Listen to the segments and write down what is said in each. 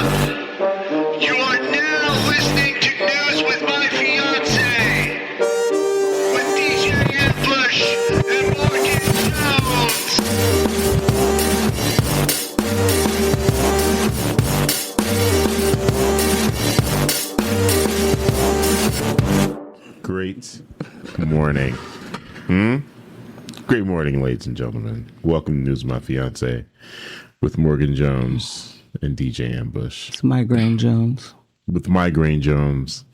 You are now listening to News with My Fiancé with DJ Ambush and Morgan Jones. Great morning. Great morning, ladies and gentlemen. Welcome to News with My Fiancé with Morgan Jones and DJ Ambush. It's Migraine Jones. With Migraine Jones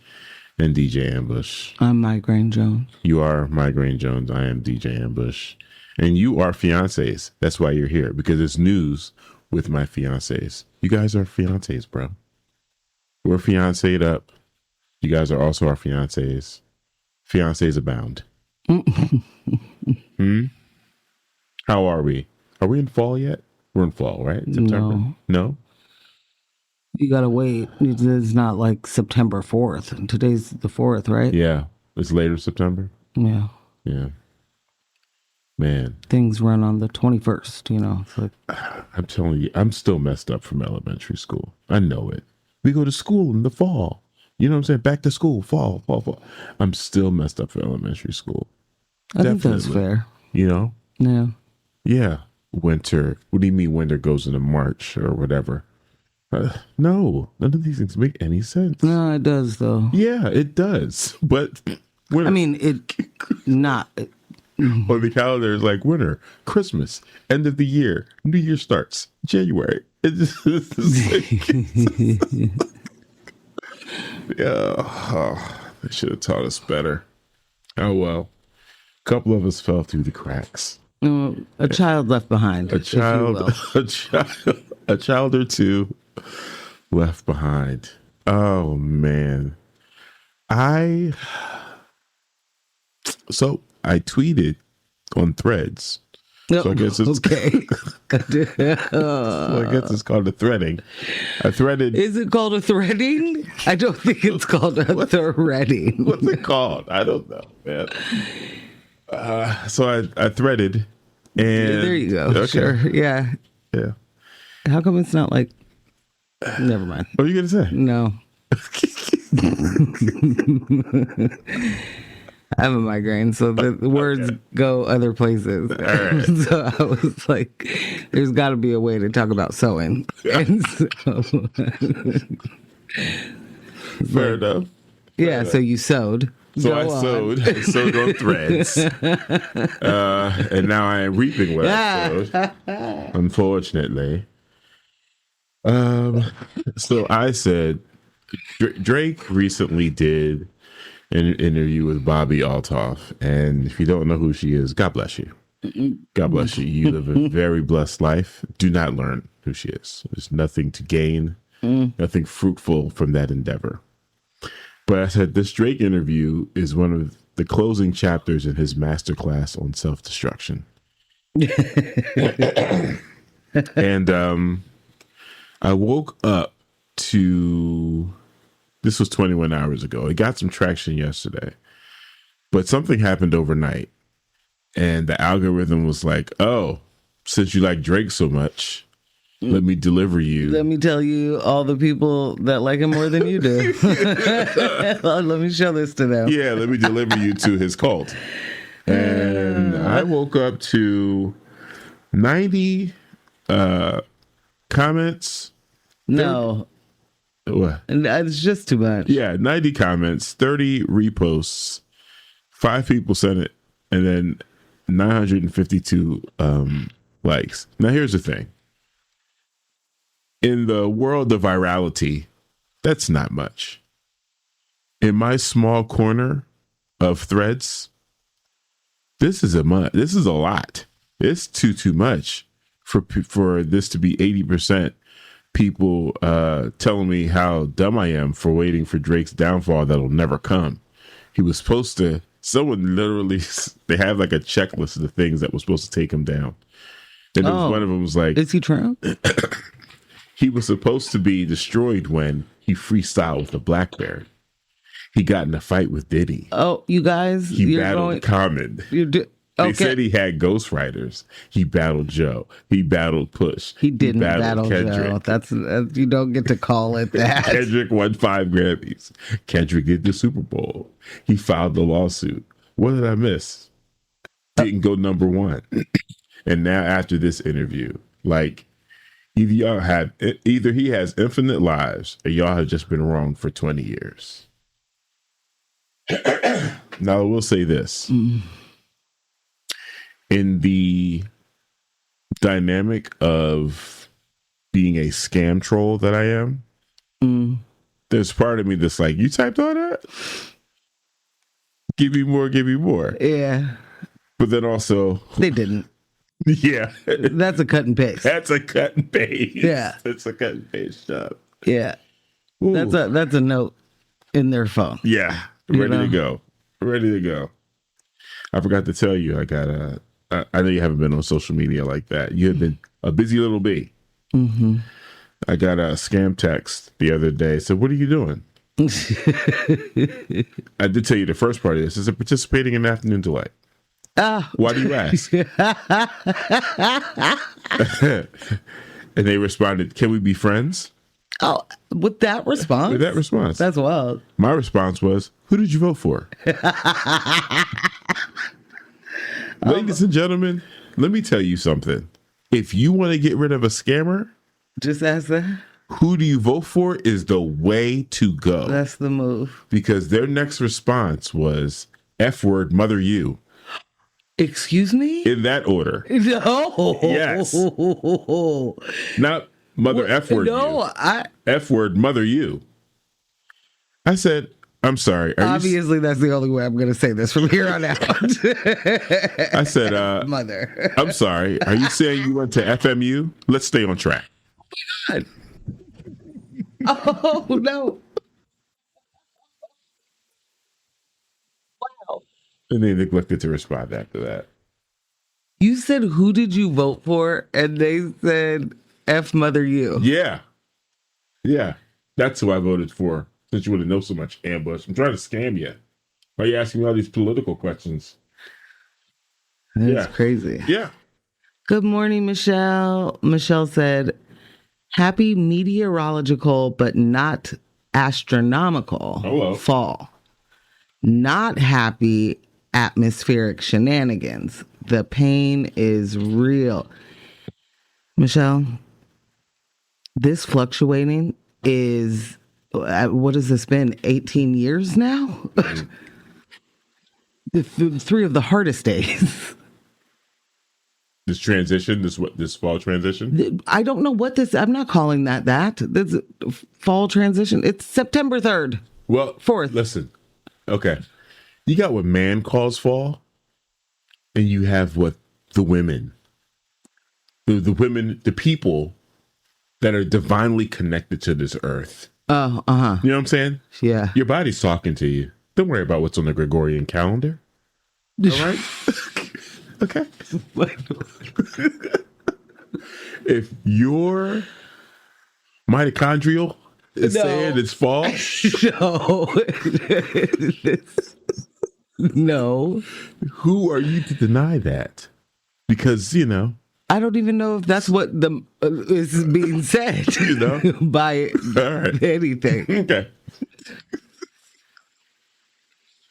and DJ Ambush. I'm Migraine Jones. You are Migraine Jones. I am DJ Ambush. And you are fiancés. That's why you're here, because it's news with my fiancés. You guys are fiancés, bro. We're fiancéed up. You guys are also our fiancés. Fiancés abound. How are we? Are we in fall yet? We're in fall, right? September? No? You gotta wait. It's not like September 4th. Today's the 4th, right? Yeah. It's later September? Yeah. Yeah. Man. Things run on the 21st, you know. It's like, I'm telling you, I'm still messed up from elementary school. I know it. We go to school in the fall. You know what I'm saying? Back to school, fall. I'm still messed up for elementary school. I think that's fair. You know? Yeah. Yeah. Winter. What do you mean winter goes into March or whatever? No. None of these things make any sense. No, it does, though. Yeah, it does. But winter. I mean, on the calendar is like winter, Christmas, end of the year, New Year starts, January. It's yeah. They should have taught us better. Oh, well. A couple of us fell through the cracks. A child left behind. A child or two left behind. Oh, man. I tweeted on Threads. So I guess it's okay. So I guess it's called a threading. I threaded. Is it called a threading? I don't think it's called a threading. What's it called? I don't know, man. So I threaded, and there you go. Okay. Sure, yeah. How come it's not like? Never mind. What are you gonna say? No. I have a migraine, so the words go other places. All right. So I was like, "There's got to be a way to talk about sewing." And so, Fair enough. Yeah. So you sewed. So I sewed on Threads, and now I am reaping what I sowed. Unfortunately, so I said Drake recently did an interview with Bobby Altoff, and if you don't know who she is, God bless you. God bless you. You live a very blessed life. Do not learn who she is. There's nothing to gain, nothing fruitful from that endeavor. But I said this Drake interview is one of the closing chapters in his masterclass on self-destruction. And I woke up to, this was 21 hours ago. It got some traction yesterday, but something happened overnight. And the algorithm was like, oh, since you like Drake so much, let me deliver you. Let me tell you all the people that like him more than you do. Let me show this to them. Yeah, let me deliver you to his cult. And I woke up to 90 comments. No. What? It's just too much. Yeah, 90 comments, 30 reposts, 5 people sent it, and then 952 likes. Now, here's the thing. In the world of virality, that's not much. In my small corner of Threads, this is a lot. It's too much for this to be 80% people telling me how dumb I am for waiting for Drake's downfall that'll never come. He was supposed to, someone literally, they have like a checklist of the things that was supposed to take him down. And one of them was like, is he Trump? He was supposed to be destroyed when he freestyled with the Blackberry. He got in a fight with Diddy. Oh, you guys, he battled Common. They said he had ghostwriters. He battled Joe. He battled Push. He didn't battle Kendrick. Joe. That's you don't get to call it that. Kendrick won 5 Grammys. Kendrick did the Super Bowl. He filed the lawsuit. What did I miss? Didn't go number 1. And now after this interview, like either he has infinite lives or y'all have just been wrong for 20 years. Now I will say this. In the dynamic of being a scam troll that I am, there's part of me that's like, you typed all that? Give me more, give me more. Yeah. But then also... They didn't. Yeah. That's a cut and paste. That's a cut and paste. Yeah. It's a cut and paste job. Yeah. Ooh. That's a note in their phone. Yeah. Ready to go. Ready to go. I forgot to tell you, I got I know you haven't been on social media like that. You have been a busy little bee. Mm-hmm. I got a scam text the other day. Said, what are you doing? I did tell you the first part of this. Is it participating in Afternoon Delight? Why do you ask? And they responded, can we be friends? Oh, with that response? With that response. That's wild. My response was, who did you vote for? Ladies and gentlemen, let me tell you something. If you want to get rid of a scammer, just ask that. Who do you vote for is the way to go. That's the move. Because their next response was F word, mother you. Excuse me? In that order. No. Yes. Not mother F word you. F word, mother you. I said, I'm sorry. Obviously, that's the only way I'm going to say this from here on out. I said, mother. I'm sorry. Are you saying you went to FMU? Let's stay on track. Oh, my God. Oh, no. Wow. And they neglected to respond after that. You said, who did you vote for? And they said, F mother you. Yeah. Yeah. That's who I voted for. Since you want to know so much, Ambush. I'm trying to scam you. Why are you asking me all these political questions? That's crazy. Yeah. Good morning, Michelle. Michelle said, happy meteorological, but not astronomical fall. Not happy atmospheric shenanigans. The pain is real. Michelle, this fluctuating is... what has this been? 18 years now? 3 of the hardest days. This transition, this fall transition? I don't know what this, I'm not calling that. This fall transition. It's September 3rd. Well, 4th. Listen. Okay. You got what man calls fall, and you have what the women, the women, the people that are divinely connected to this earth. Oh, You know what I'm saying? Yeah. Your body's talking to you. Don't worry about what's on the Gregorian calendar. All right? Okay. If your mitochondrial is saying it's fall. No. Who are you to deny that? Because, I don't even know if that's what is being said by anything. Okay.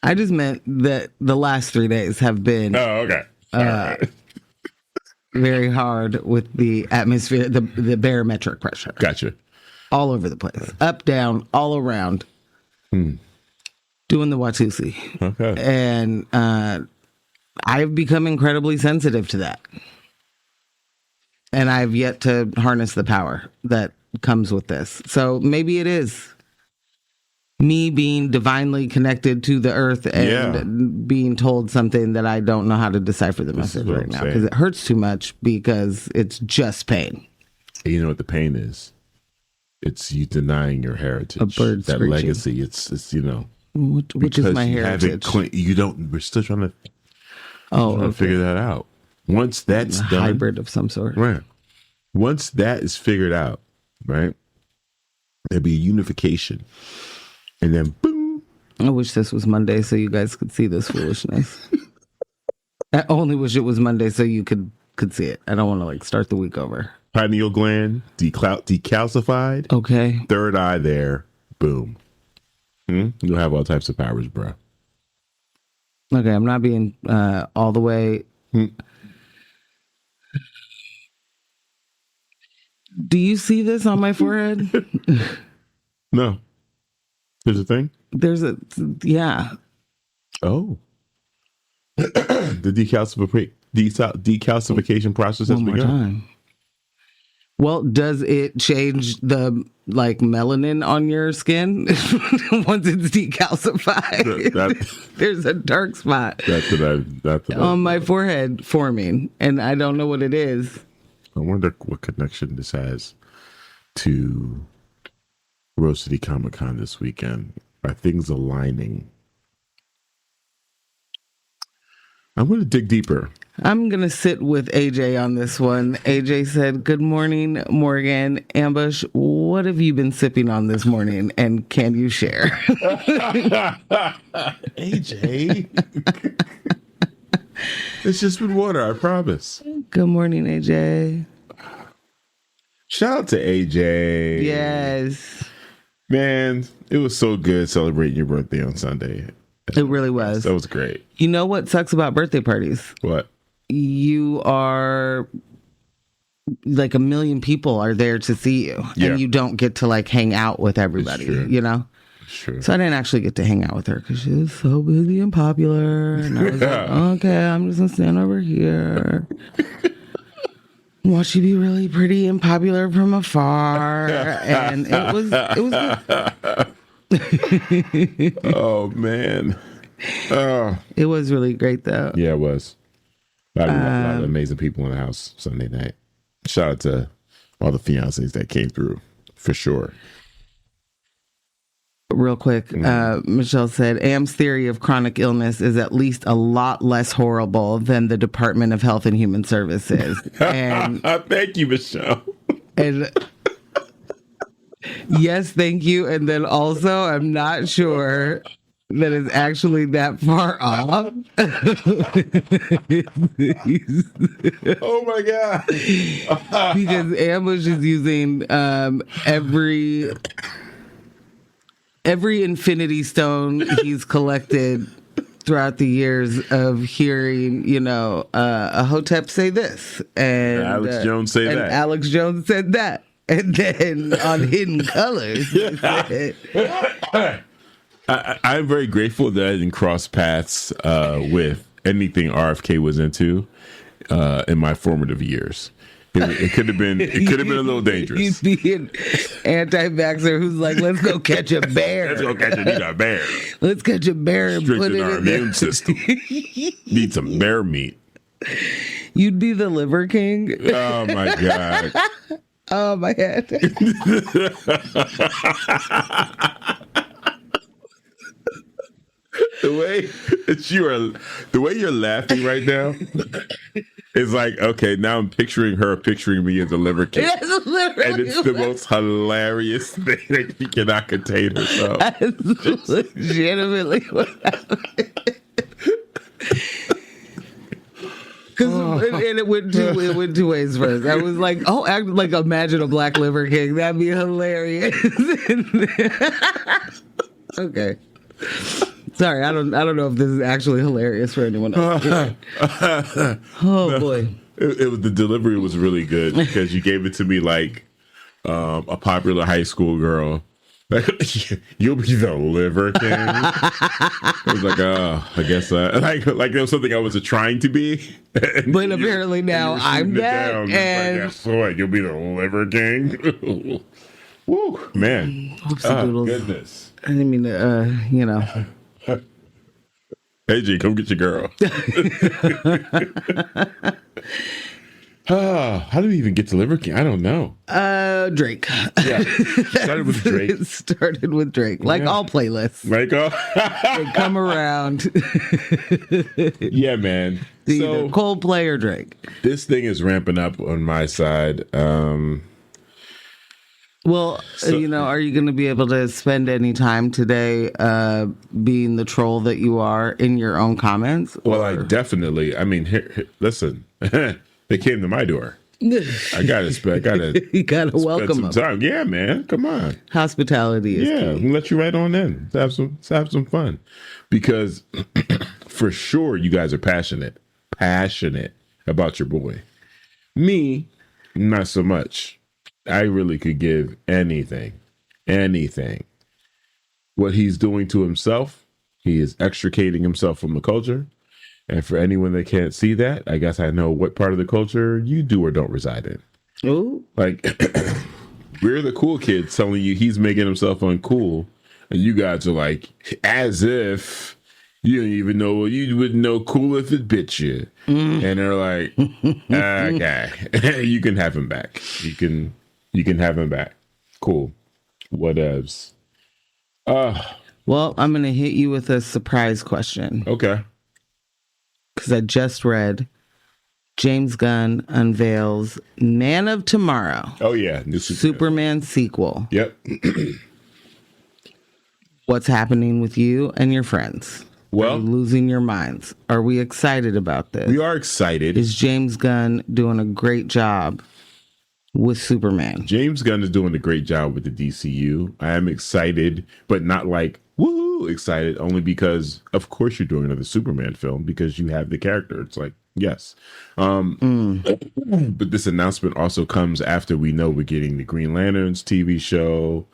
I just meant that the last 3 days have been very hard with the atmosphere, the barometric pressure. Gotcha. All over the place. Up, down, all around. Doing the Watusi. Okay. And I've become incredibly sensitive to that. And I've yet to harness the power that comes with this. So maybe it is me being divinely connected to the earth and being told something that I don't know how to decipher the message right now. Because it hurts too much because it's just pain. And you know what the pain is? It's you denying your heritage. A bird that screeching. legacy. It's which is my heritage. We're still trying to figure that out. Once that's done, hybrid of some sort. Right. Once that is figured out, right, there'll be a unification. And then boom. I wish this was Monday so you guys could see this foolishness. I only wish it was Monday so you could see it. I don't want to like start the week over. Pineal gland decalcified. Okay. Third eye there. Boom. You'll have all types of powers, bro. Okay, I'm not being all the way. Do you see this on my forehead? No. There's a thing? Yeah. Oh. The decalcification process has One more begun. time. Well, does it change the like melanin on your skin once it's decalcified? There's a dark spot on my forehead forming, and I don't know what it is. I wonder what connection this has to Rose City Comic Con this weekend. Are things aligning? I'm going to dig deeper. I'm going to sit with AJ on this one. AJ said, "Good morning, Morgan. Ambush, what have you been sipping on this morning? And can you share?" AJ. It's just been water, I promise. Good morning, AJ. Shout out to AJ. Yes. Man, it was so good celebrating your birthday on Sunday. It really was. That was great. You know what sucks about birthday parties? What? You are like 1 million people are there to see you, and you don't get to like hang out with everybody, you know? Sure. So I didn't actually get to hang out with her because she was so busy and popular. And I was like, okay, I'm just going to stand over here. Watch you be really pretty and popular from afar. And it was good. Oh, man. It was really great, though. Yeah, it was. A lot of amazing people in the house Sunday night. Shout out to all the fiancés that came through, for sure. Real quick, Michelle said, Am's theory of chronic illness is at least a lot less horrible than the Department of Health and Human Services. And thank you, Michelle. And yes, thank you. And then also, I'm not sure that it's actually that far off. Oh my God. Because Ambush is using every infinity stone he's collected throughout the years of hearing, a Hotep say this, and Alex Jones say that. Alex Jones said that, and then on Hidden Colors, I'm very grateful that I didn't cross paths with anything RFK was into in my formative years. It could have been a little dangerous. You'd be an anti-vaxxer who's like, let's go catch a bear. Let's go catch a bear. Let's catch a bear and put it our in immune system. Need some bear meat. You'd be the liver king. Oh my God. Oh my head. The way you're laughing right now is like, okay, now I'm picturing me as a liver king. And it's the most hilarious thing that she cannot contain herself. That's legitimately what happened. And it went two ways first. I was like, imagine a black liver king. That'd be hilarious. Okay. Sorry, I don't know if this is actually hilarious for anyone else. Boy. The delivery was really good because you gave it to me like a popular high school girl. You'll be the liver king. I was like, I guess like there was something I was trying to be. But apparently now I'm that. And like, boy, you'll be the liver king. Woo, man. Goodness. I didn't mean to, AJ, come get your girl. How do we even get to Liver King? I don't know. Drake. Yeah. Started with Drake. It started with Drake. Like all playlists. Like all. They come around. Yeah, man. Either Coldplay or Drake. This thing is ramping up on my side. Well, are you going to be able to spend any time today being the troll that you are in your own comments? Well, I definitely. I mean, here, listen. They came to my door. I gotta. You gotta welcome them. Time. Yeah, man. Come on. Hospitality is key. We'll let you right on in. Let's have some fun, because for sure you guys are passionate about your boy. Me, not so much. I really could give anything. What he's doing to himself, he is extricating himself from the culture. And for anyone that can't see that, I guess I know what part of the culture you do or don't reside in. Ooh. Like, we're the cool kids telling you he's making himself uncool. And you guys are like, as if you don't even know, you wouldn't know cool if it bit you. And they're like, okay, you can have him back. You can have him back. Cool. Whatevs. Well, I'm going to hit you with a surprise question. Okay. Because I just read James Gunn unveils Man of Tomorrow. Oh, yeah. New Superman sequel. Yep. What's happening with you and your friends? Well, are you losing your minds? Are we excited about this? We are excited. Is James Gunn doing a great job with Superman? James Gunn is doing a great job with the DCU. I am excited, but not like, woohoo, excited, only because, of course, you're doing another Superman film because you have the character. It's like, yes. But this announcement also comes after we know we're getting the Green Lanterns TV show.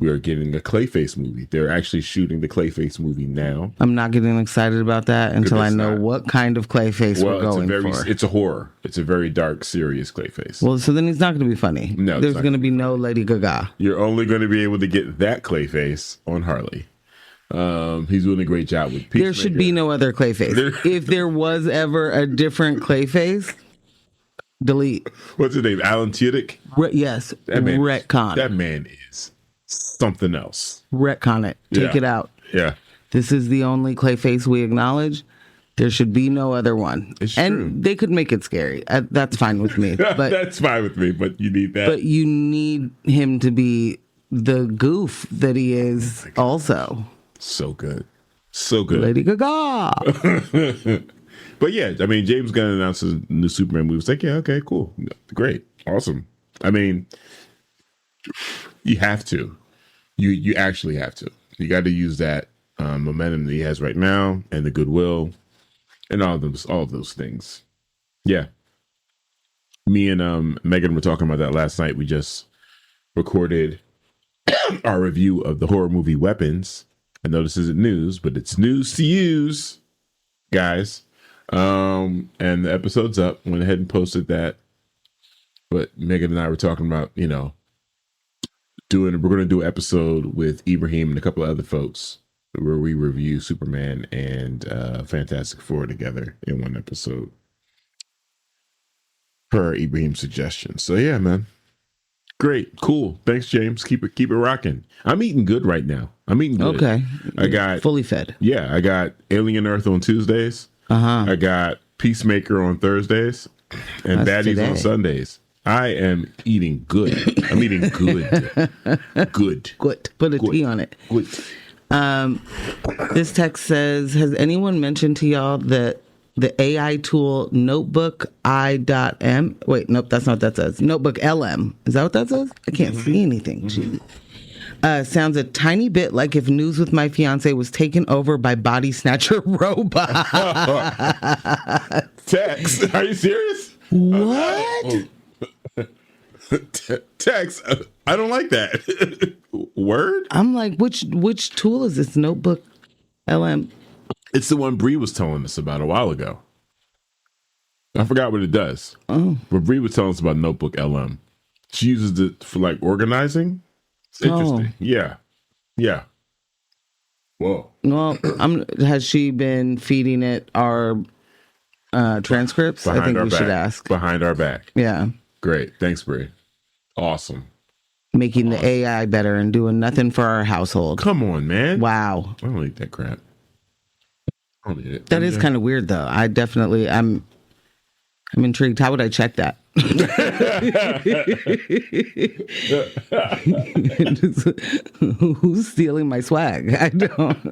We are getting a Clayface movie. They're actually shooting the Clayface movie now. I'm not getting excited about that until I know what kind of Clayface we're going for. It's a horror. It's a very dark, serious Clayface. Well, so then he's not going to be funny. No, there's going to be no Lady Gaga. You're only going to be able to get that Clayface on Harley. He's doing a great job with Peacemaker. There should be no other Clayface. If there was ever a different Clayface, delete. What's his name? Alan Tudyk? Yes. Retcon. That man is something else. Retcon it. Take it out. Yeah. This is the only Clayface we acknowledge. There should be no other one. It's and true. They could make it scary. That's fine with me. But that's fine with me, but you need that. But you need him to be the goof that he is also. So good. So good. Lady Gaga. But yeah, I mean, James Gunn announces a new Superman movie. It's like, yeah, okay, cool. Great. Awesome. I mean, you have to. You actually have to. You got to use that momentum that he has right now and the goodwill and all of those things. Yeah. Me and Megan were talking about that last night. We just recorded our review of the horror movie Weapons. I know this isn't news, but it's news to use, guys. And the episode's up. Went ahead and posted that. But Megan and I were talking about, we're going to do an episode with Ibrahim and a couple of other folks where we review Superman and Fantastic Four together in one episode per Ibrahim's suggestion. So yeah, man. Great. Cool. Thanks, James. Keep it rocking. I'm eating good right now. I'm eating good. Okay. I got fully fed. Yeah, I got Alien Earth on Tuesdays. I got Peacemaker on Thursdays and That's Baddies today. on Sundays. I am eating good. I'm eating good. Good. Good. Put a T on it. Good. This text says, has anyone mentioned to y'all that the AI tool notebookI.m? Wait, nope, that's not what that says. NotebookLM. Is that what that says? I can't see anything. Sounds a tiny bit like if News with My Fiancé was taken over by body snatcher robot. Tex, are you serious? What? Tex, I don't like that. Word? I'm like, which tool is this? Notebook LM? It's the one Bree was telling us about a while ago. I forgot what it does. Oh. But Bree was telling us about Notebook LM. She uses it for like organizing. It's interesting. Yeah. Yeah. Whoa. Well, has she been feeding it our transcripts? I think we should ask. Behind our back. Yeah. Great. Thanks, Bree. Awesome. Making the AI better and doing nothing for our household. Come on, man. Wow. I don't eat that crap. I don't eat it. That is kind of weird, though. I'm intrigued. How would I check that? Who's stealing my swag? I don't.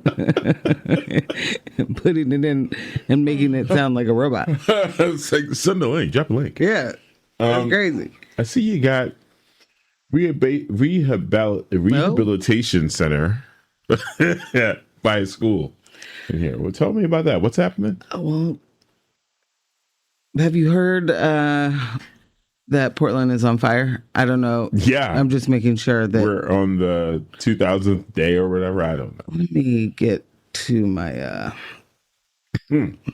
Putting it in and making it sound like a robot. It's like, send the link, drop a link. Yeah, that's crazy. I see you got rehabilitation center by a school in here. Well, tell me about that. What's happening? Well, have you heard that Portland is on fire? I don't know. Yeah. I'm just making sure that We're on the 2000th day or whatever. I don't know. Let me get to my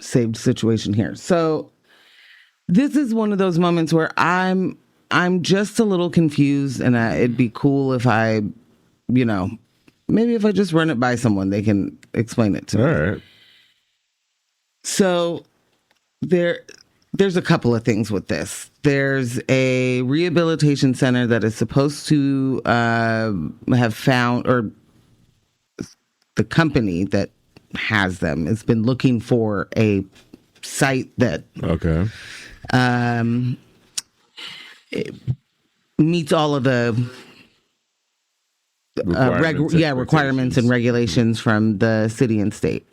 saved situation here. So this is one of those moments where I'm just a little confused, and it'd be cool if I, maybe if I just run it by someone, they can explain it to me. All right. So there's a couple of things with this. There's a rehabilitation center that is supposed to have found, or the company that has them has been looking for a site that it meets all of the requirements and regulations from the city and state.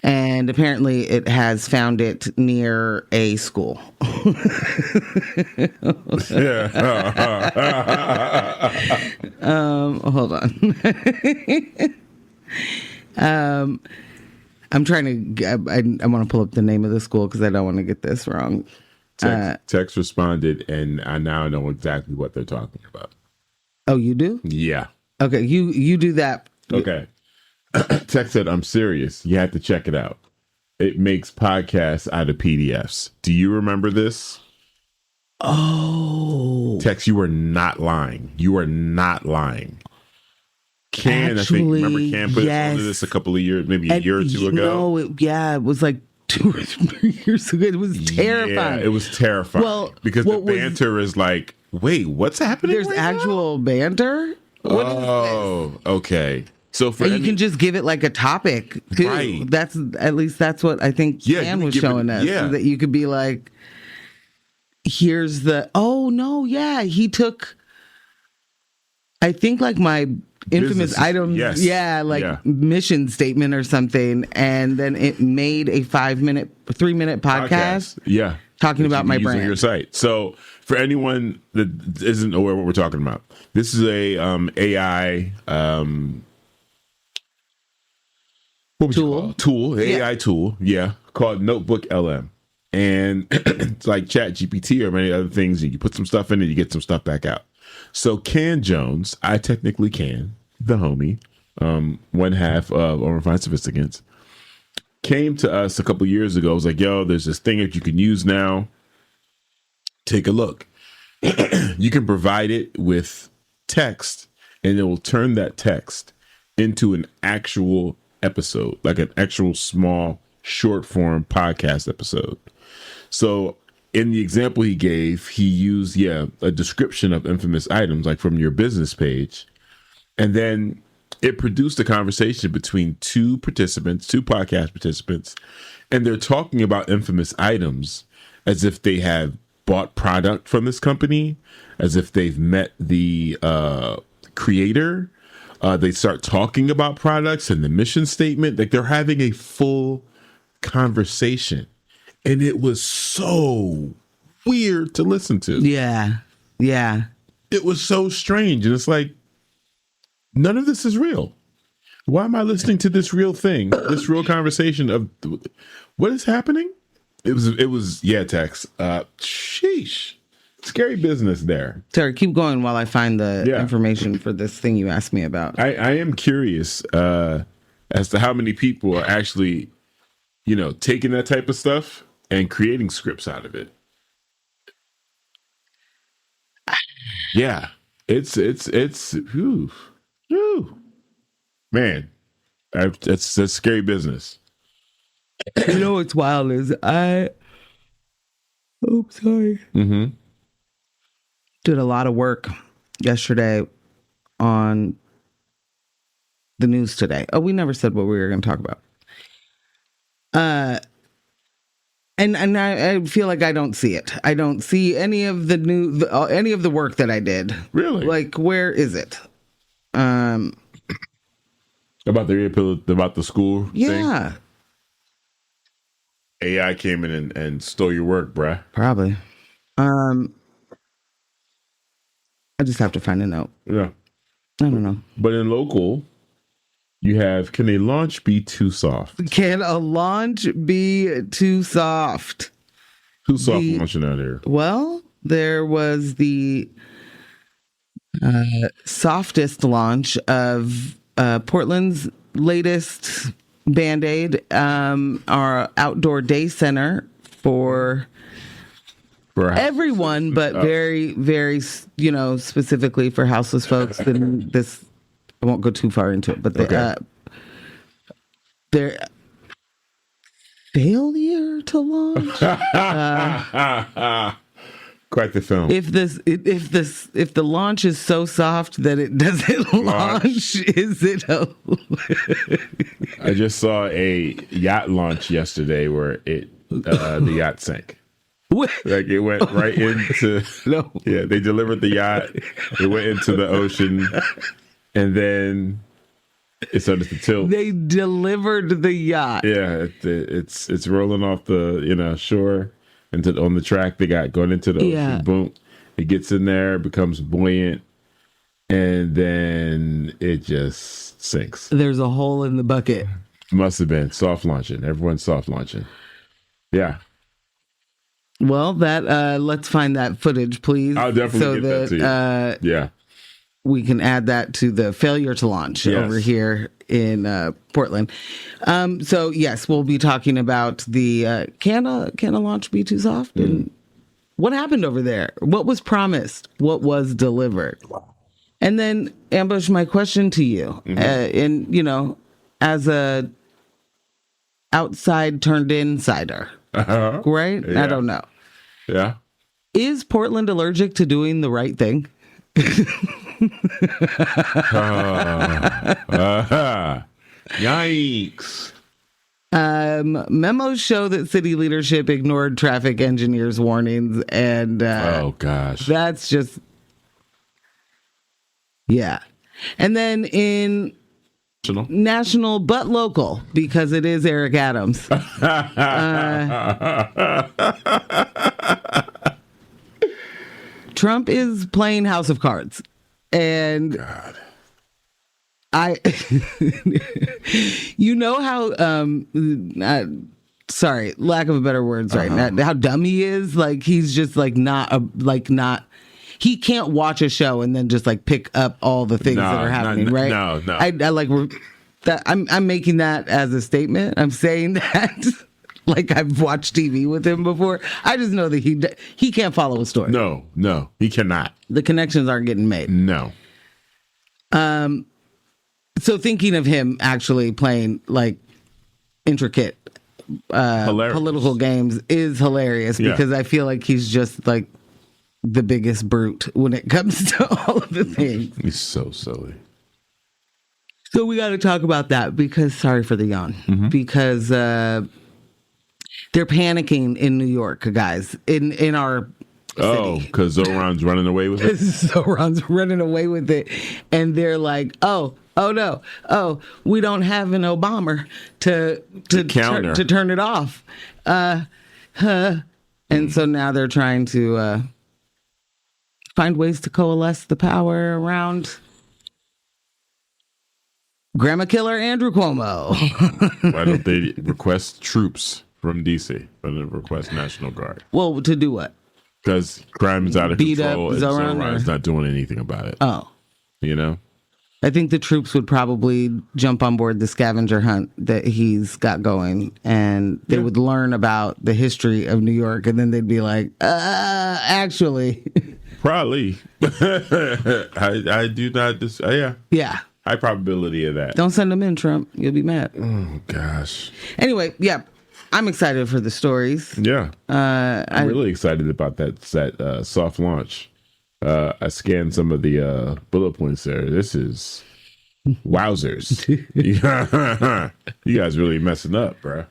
And apparently it has found it near a school. Hold on. I'm trying to, I want to pull up the name of the school because I don't want to get this wrong. Text responded, and I now know exactly what they're talking about. Oh, you do? Yeah. Okay, you do that. Okay. Text said, I'm serious. You have to check it out. It makes podcasts out of PDFs. Do you remember this? Oh. Text, you are not lying. You are not lying. Can, actually, I think, remember Can put yes. this a couple of years, maybe a year or two ago? No, it was like 2 or 3 years ago. It was terrifying. Yeah, it was terrifying. Well, because the banter is like, wait, what's happening? There's actual banter? What is this? Okay. So you can just give it like a topic too. Right. That's what I think Can was showing us. Yeah. That you could be like, here's the he took, I think, like my infamous items, mission statement or something, and then it made a 3-minute podcast. Yeah. Talking about my brand. Your site. So for anyone that isn't aware what we're talking about, this is a AI AI tool, called notebookLM. And it's like Chat GPT or many other things. You put some stuff in it, you get some stuff back out. So Can Jones, I technically Can, the homie, one half of Overfine Sophisticants, came to us a couple years ago. I was like, yo, there's this thing that you can use now. Take a look. You can provide it with text, and it will turn that text into an actual episode, like an actual small short form podcast episode. So in the example he gave, he used, a description of infamous items, like from your business page. And then it produced a conversation between two podcast participants, and they're talking about infamous items as if they have bought product from this company, as if they've met the creator. They start talking about products and the mission statement. Like, they're having a full conversation. And it was so weird to listen to. Yeah. Yeah. It was so strange. And it's like, none of this is real. Why am I listening to this real thing, this real conversation of what is happening? It was Tex. Sheesh. Scary business there. Terry, keep going while I find the information for this thing you asked me about. I am curious as to how many people are actually, taking that type of stuff and creating scripts out of it. Yeah, it's whew, man, that's scary business. You know what's wild is Mm-hmm. Did a lot of work yesterday on the news today. Oh, we never said what we were going to talk about. And I feel like I don't see it. I don't see any of any of the work that I did. Really? Like, where is it? About the school thing? Yeah. AI came in and stole your work, bruh. Probably. I just have to find a note. Yeah. I don't know. But in local, you have, can a launch be too soft? Can a launch be too soft? Too soft launching out here. Well, there was the softest launch of Portland's latest Band-Aid, our outdoor day center for everyone, but very, very, specifically for houseless folks. And this, I won't go too far into it, but their failure to launch. Quite the film. If the launch is so soft that it doesn't launch, is it? I just saw a yacht launch yesterday where the yacht sank. Like it went right into. No. Yeah, they delivered the yacht. It went into the ocean, and then it started to tilt. They delivered the yacht. Yeah, it's rolling off the shore on the track. They got going into the ocean. Boom, it gets in there, becomes buoyant, and then it just sinks. There's a hole in the bucket. Must have been soft launching. Everyone's soft launching. Yeah. Well, let's find that footage, please. I'll definitely get that to you. Yeah. We can add that to the failure to launch over here in Portland. So yes, we'll be talking about the can a launch be too soft and what happened over there? What was promised? What was delivered? And then, Ambush, my question to you, as a outside turned insider, right? Yeah. I don't know. Yeah. Is Portland allergic to doing the right thing? Yikes. Memos show that city leadership ignored traffic engineers' warnings, and oh gosh, that's just And then in national but local, because it is Eric Adams. Trump is playing House of Cards, and God. How sorry, lack of better words right now, how dumb he is. Like, he's just not he can't watch a show and then just like pick up all the things that are happening, right? No. I like that. I'm making that as a statement. I'm saying that like I've watched TV with him before. I just know that he can't follow a story. No, he cannot. The connections aren't getting made. No. So thinking of him actually playing like intricate political games is hilarious because I feel like he's just like the biggest brute when it comes to all of the things. He's so silly. So we got to talk about that because, sorry for the yawn, because they're panicking in New York, guys, in our city. Because Zoran's running away with it? Zoran's running away with it. And they're like, oh no, we don't have an Obama to turn it off. And so now they're trying to find ways to coalesce the power around Grandma Killer Andrew Cuomo. Why don't they request troops from D.C. Why don't they request National Guard? Well, to do what? Because crime is out of control and Zoran's not doing anything about it. Oh. You know? I think the troops would probably jump on board the scavenger hunt that he's got going, and they would learn about the history of New York, and then they'd be like, actually. Probably. I do not. Yeah. High probability of that. Don't send them in, Trump. You'll be mad. Oh, gosh. Anyway, I'm excited for the stories. Yeah. I'm really excited about that soft launch. I scanned some of the bullet points there. This is wowzers. You guys really messing up, bro.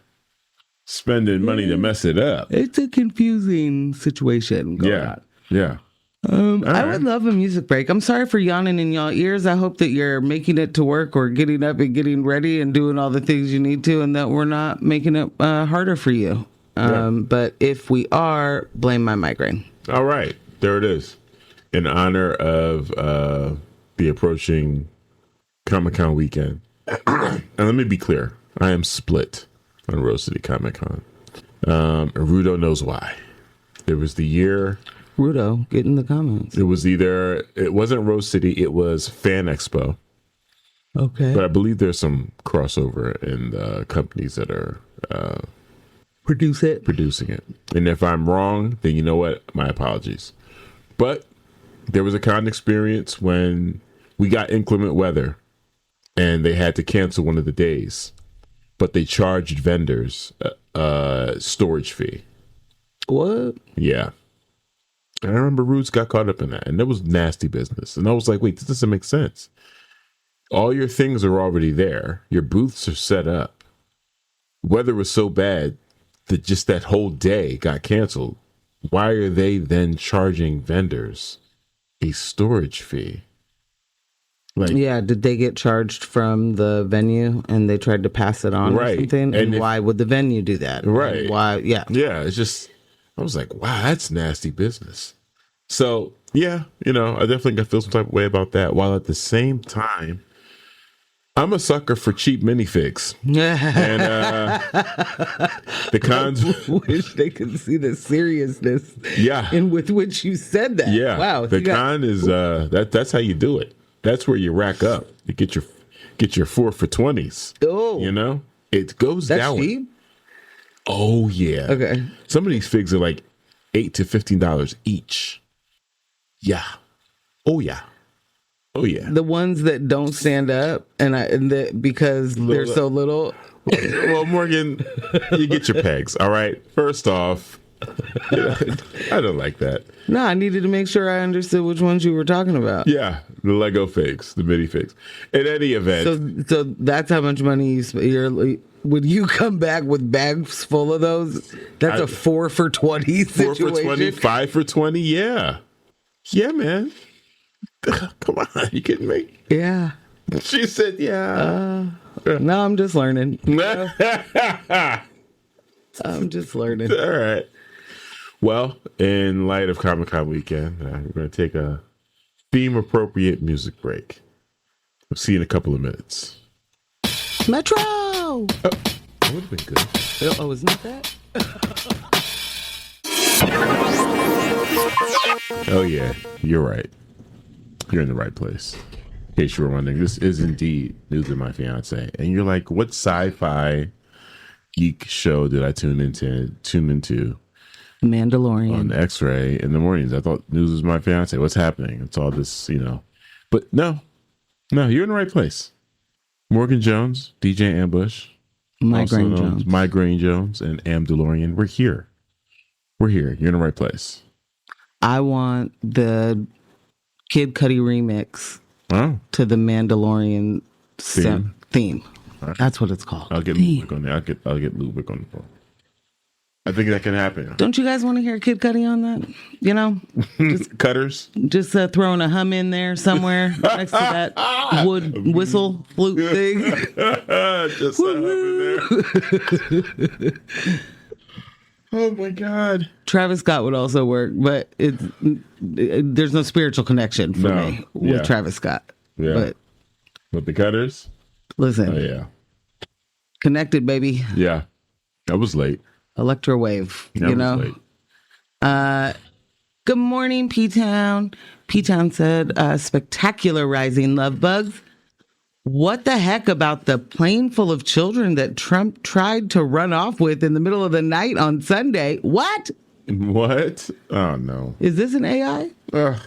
spending money to mess it up. It's a confusing situation going on. Yeah. I would love a music break. I'm sorry for yawning in y'all ears. I hope that you're making it to work or getting up and getting ready and doing all the things you need to, and that we're not making it harder for you. But if we are, blame my migraine. All right. There it is. In honor of the approaching Comic-Con weekend. And let me be clear. I am split on Rose City Comic-Con. And Rudo knows why. It was the year... Rudo, get in the comments. It wasn't Rose City, it was Fan Expo. Okay. But I believe there's some crossover in the companies that are producing it. And if I'm wrong, then you know what? My apologies. But there was a con experience when we got inclement weather and they had to cancel one of the days. But they charged vendors a storage fee. What? Yeah. I remember Roots got caught up in that, and that was nasty business. And I was like, wait, this doesn't make sense. All your things are already there. Your booths are set up. Weather was so bad that just that whole day got canceled. Why are they then charging vendors a storage fee? Did they get charged from the venue and they tried to pass it on or something? And why would the venue do that? Right. And why? Yeah. Yeah, it's just... I was like, wow, that's nasty business. So, yeah, I definitely feel some type of way about that. While at the same time, I'm a sucker for cheap minifigs. And the cons... Wish they could see the seriousness in with which you said that. Yeah. Wow. The con is, that's how you do it. That's where you rack up. You get your 4 for $20s. Oh. It goes down. That's cheap? Oh, yeah. Okay. Some of these figs are like $8 to $15 each. Yeah. Oh, yeah. Oh, yeah. The ones that don't stand up because they're so little. Well, Morgan, you get your pegs, all right? First off, I don't like that. No, I needed to make sure I understood which ones you were talking about. Yeah, the Lego figs, the mini figs. In any event. So that's how much money you're... Would you come back with bags full of those? That's a 4 for $20 situation. 4 for 20, 5 for 20, yeah. Yeah, man. Come on, you kidding me? Yeah. She said, yeah. No, I'm just learning. I'm just learning. All right. Well, in light of Comic-Con weekend, we're going to take a theme-appropriate music break. We'll see you in a couple of minutes. Metro! Oh, that would have been good. Oh, isn't it that? Oh, yeah. You're right. You're in the right place. In case you were wondering, this is indeed News of My Fiance. And you're like, what sci-fi geek show did I tune into? Mandalorian. On X-Ray in the mornings. I thought News was My Fiance. What's happening? It's all this, But no, you're in the right place. Morgan Jones, DJ Ambush, Migraine Jones, and Amdalorian. We're here. You're in the right place. I want the Kid Cudi remix to the Mandalorian theme. Right. That's what it's called. I'll get Ludwig on there. I'll get Ludwig on the phone. I think that can happen. Don't you guys want to hear Kid Cudi on that? Just cutters. Just throwing a hum in there somewhere next to that wood whistle flute thing. Just a hum in there. Oh my God. Travis Scott would also work, but there's no spiritual connection for me with Travis Scott. Yeah. But with the cutters? Listen. Oh, yeah. Connected, baby. Yeah. I was late. Electro wave, Late. Good morning, P-Town. P-Town said, spectacular rising love bugs. What the heck about the plane full of children that Trump tried to run off with in the middle of the night on Sunday? What? What? Oh, no. Is this an AI? Oh,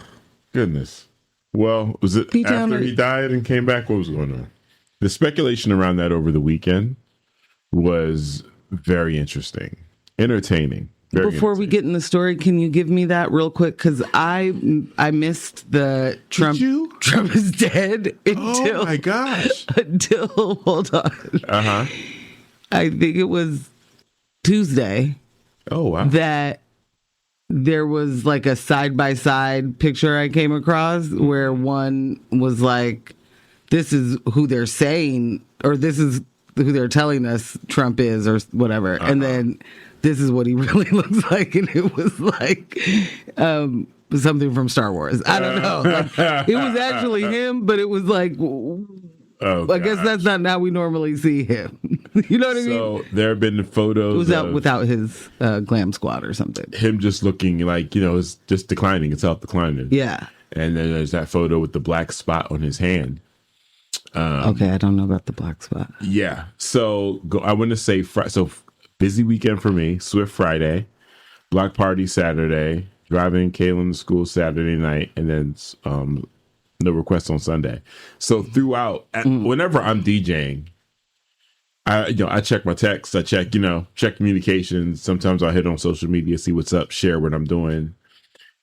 goodness. Well, was it P-Town after he died and came back? What was going on? The speculation around that over the weekend was very interesting, entertaining. Before we get in the story, can you give me that real quick? Because I missed the Trump. Did you? Trump is dead until. Oh my gosh! Until hold on. Uh huh. I think it was Tuesday Oh, wow. that there was like a side-by-side picture I came across where one was like, this is who they're saying, or this is who they're telling us Trump is, or whatever. And then this is what he really looks like. And it was like something from Star Wars. I don't know. Like, it was actually him, but it was like, I guess that's not how we normally see him. You know what I mean? So there have been photos. It was out without his glam squad or something. Him just looking like, it's just declining. It's out declining. Yeah. And then there's that photo with the black spot on his hand. Okay, I don't know about the black spot. Yeah. So I want to say, so busy weekend for me. Swift Friday, block party Saturday, driving Kaylin to school Saturday night, and then no requests on Sunday. So throughout, whenever I'm DJing, I check my texts, I check communications. Sometimes I hit on social media, see what's up, share what I'm doing.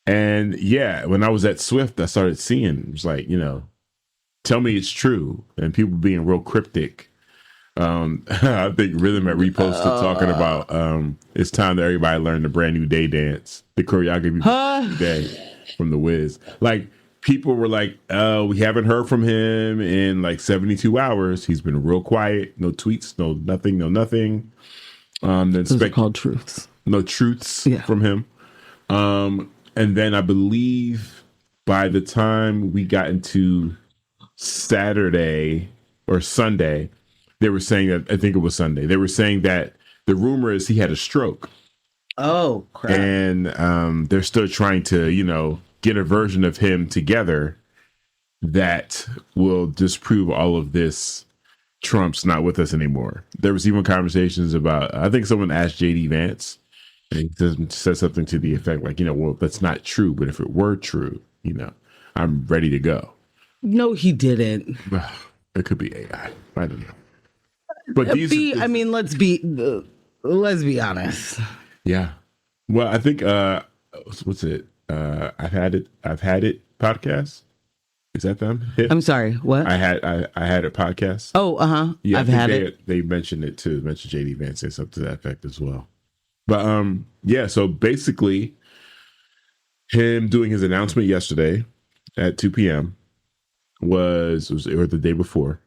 And yeah, when I was at Swift, I started seeing, it was like, tell me it's true. And people being real cryptic. I think Rhythm had reposted talking about it's time that everybody learn the brand new day dance, the choreography day from the Wiz. Like, people were like, we haven't heard from him in like 72 hours. He's been real quiet. No tweets, no nothing. Then Those are called truths. No truths from him. And then I believe by the time we got into Saturday or Sunday, they were saying that, I think it was Sunday, they were saying that the rumor is he had a stroke. Oh, crap. And they're still trying to, get a version of him together that will disprove all of this. Trump's not with us anymore. There was even conversations about, I think someone asked JD Vance, and he said something to the effect like, well, that's not true, but if it were true, I'm ready to go. No, he didn't. It could be AI. I don't know. But let's be honest. Yeah. Well, I think what's it? I've had it podcast. Is that them? I'm sorry. What? I had it podcast. Oh, Yeah, I've had it. They mentioned it too. Mentioned JD Vance said something to that effect as well. But yeah. So basically, him doing his announcement yesterday at 2 p.m. was the day before,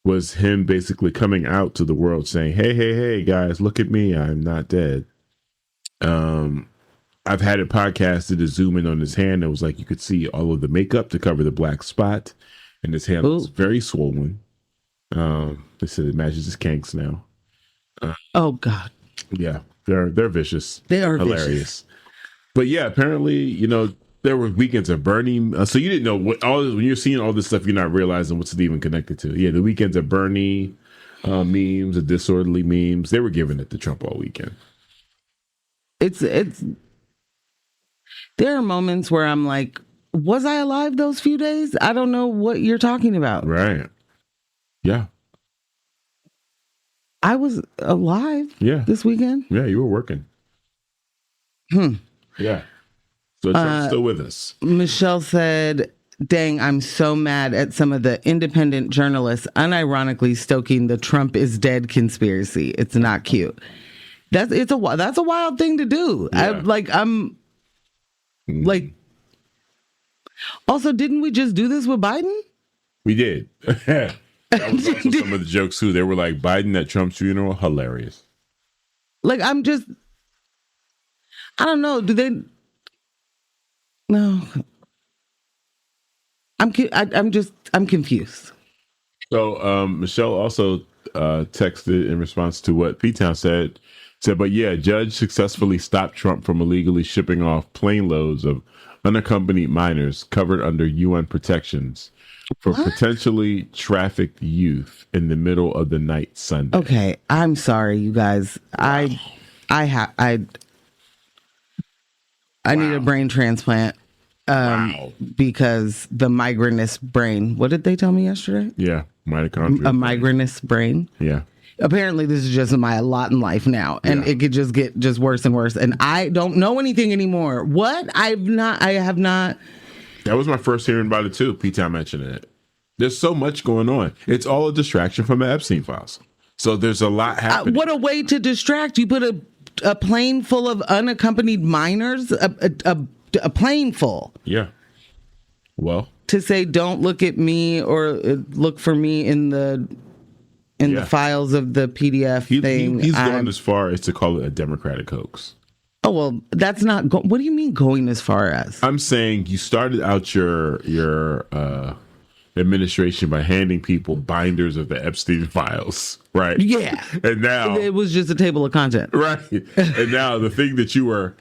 was him basically coming out to the world saying, hey, guys, look at me. I'm not dead. I've had it podcasted to zoom in on his hand. It was like you could see all of the makeup to cover the black spot. And his hand was very swollen. They said it matches his kinks now. Oh, God. Yeah, they're vicious. They are hilarious. Vicious. But yeah, apparently, there were weekends of Bernie. So you didn't know when you're seeing all this stuff, you're not realizing what's it even connected to. Yeah, the weekends of Bernie memes, the disorderly memes, they were giving it to Trump all weekend. It's there are moments where I'm like, was I alive those few days? I don't know what you're talking about. Right. Yeah. I was alive. Yeah. This weekend. Yeah, you were working. Yeah. So Trump's still with us. Michelle said, dang, I'm so mad at some of the independent journalists unironically stoking the Trump is dead conspiracy. It's not cute. That's a wild thing to do. Yeah. Also, didn't we just do this with Biden? We did. That was also some of the jokes too. They were like, Biden at Trump's funeral, hilarious. Like, I don't know. Do they? No. I'm confused. So Michelle also texted in response to what P-Town said, but yeah, judge successfully stopped Trump from illegally shipping off plane loads of unaccompanied minors covered under UN protections for potentially trafficked youth in the middle of the night Sunday. Okay, I'm sorry, you guys. Wow. I need a brain transplant. Because the migrantist brain. What did they tell me yesterday? Yeah, mitochondria. A migrantist brain. Yeah. Apparently, this is just my lot in life now, and it could just get worse and worse. And I don't know anything anymore. What? I have not. That was my first hearing about it too. P-Town mentioned it. There's so much going on. It's all a distraction from the Epstein files. So there's a lot happening. What a way to distract. You put a a plane full of unaccompanied minors, a plane full. Yeah. Well, To say, don't look at me or look for me in the files of the PDF thing. He's gone as far as to call it a Democratic hoax. Oh, well, that's not... what do you mean going as far as? I'm saying you started out your administration by handing people binders of the Epstein files, right? Yeah. And now... It was just a table of content. Right. And now the thing that you were,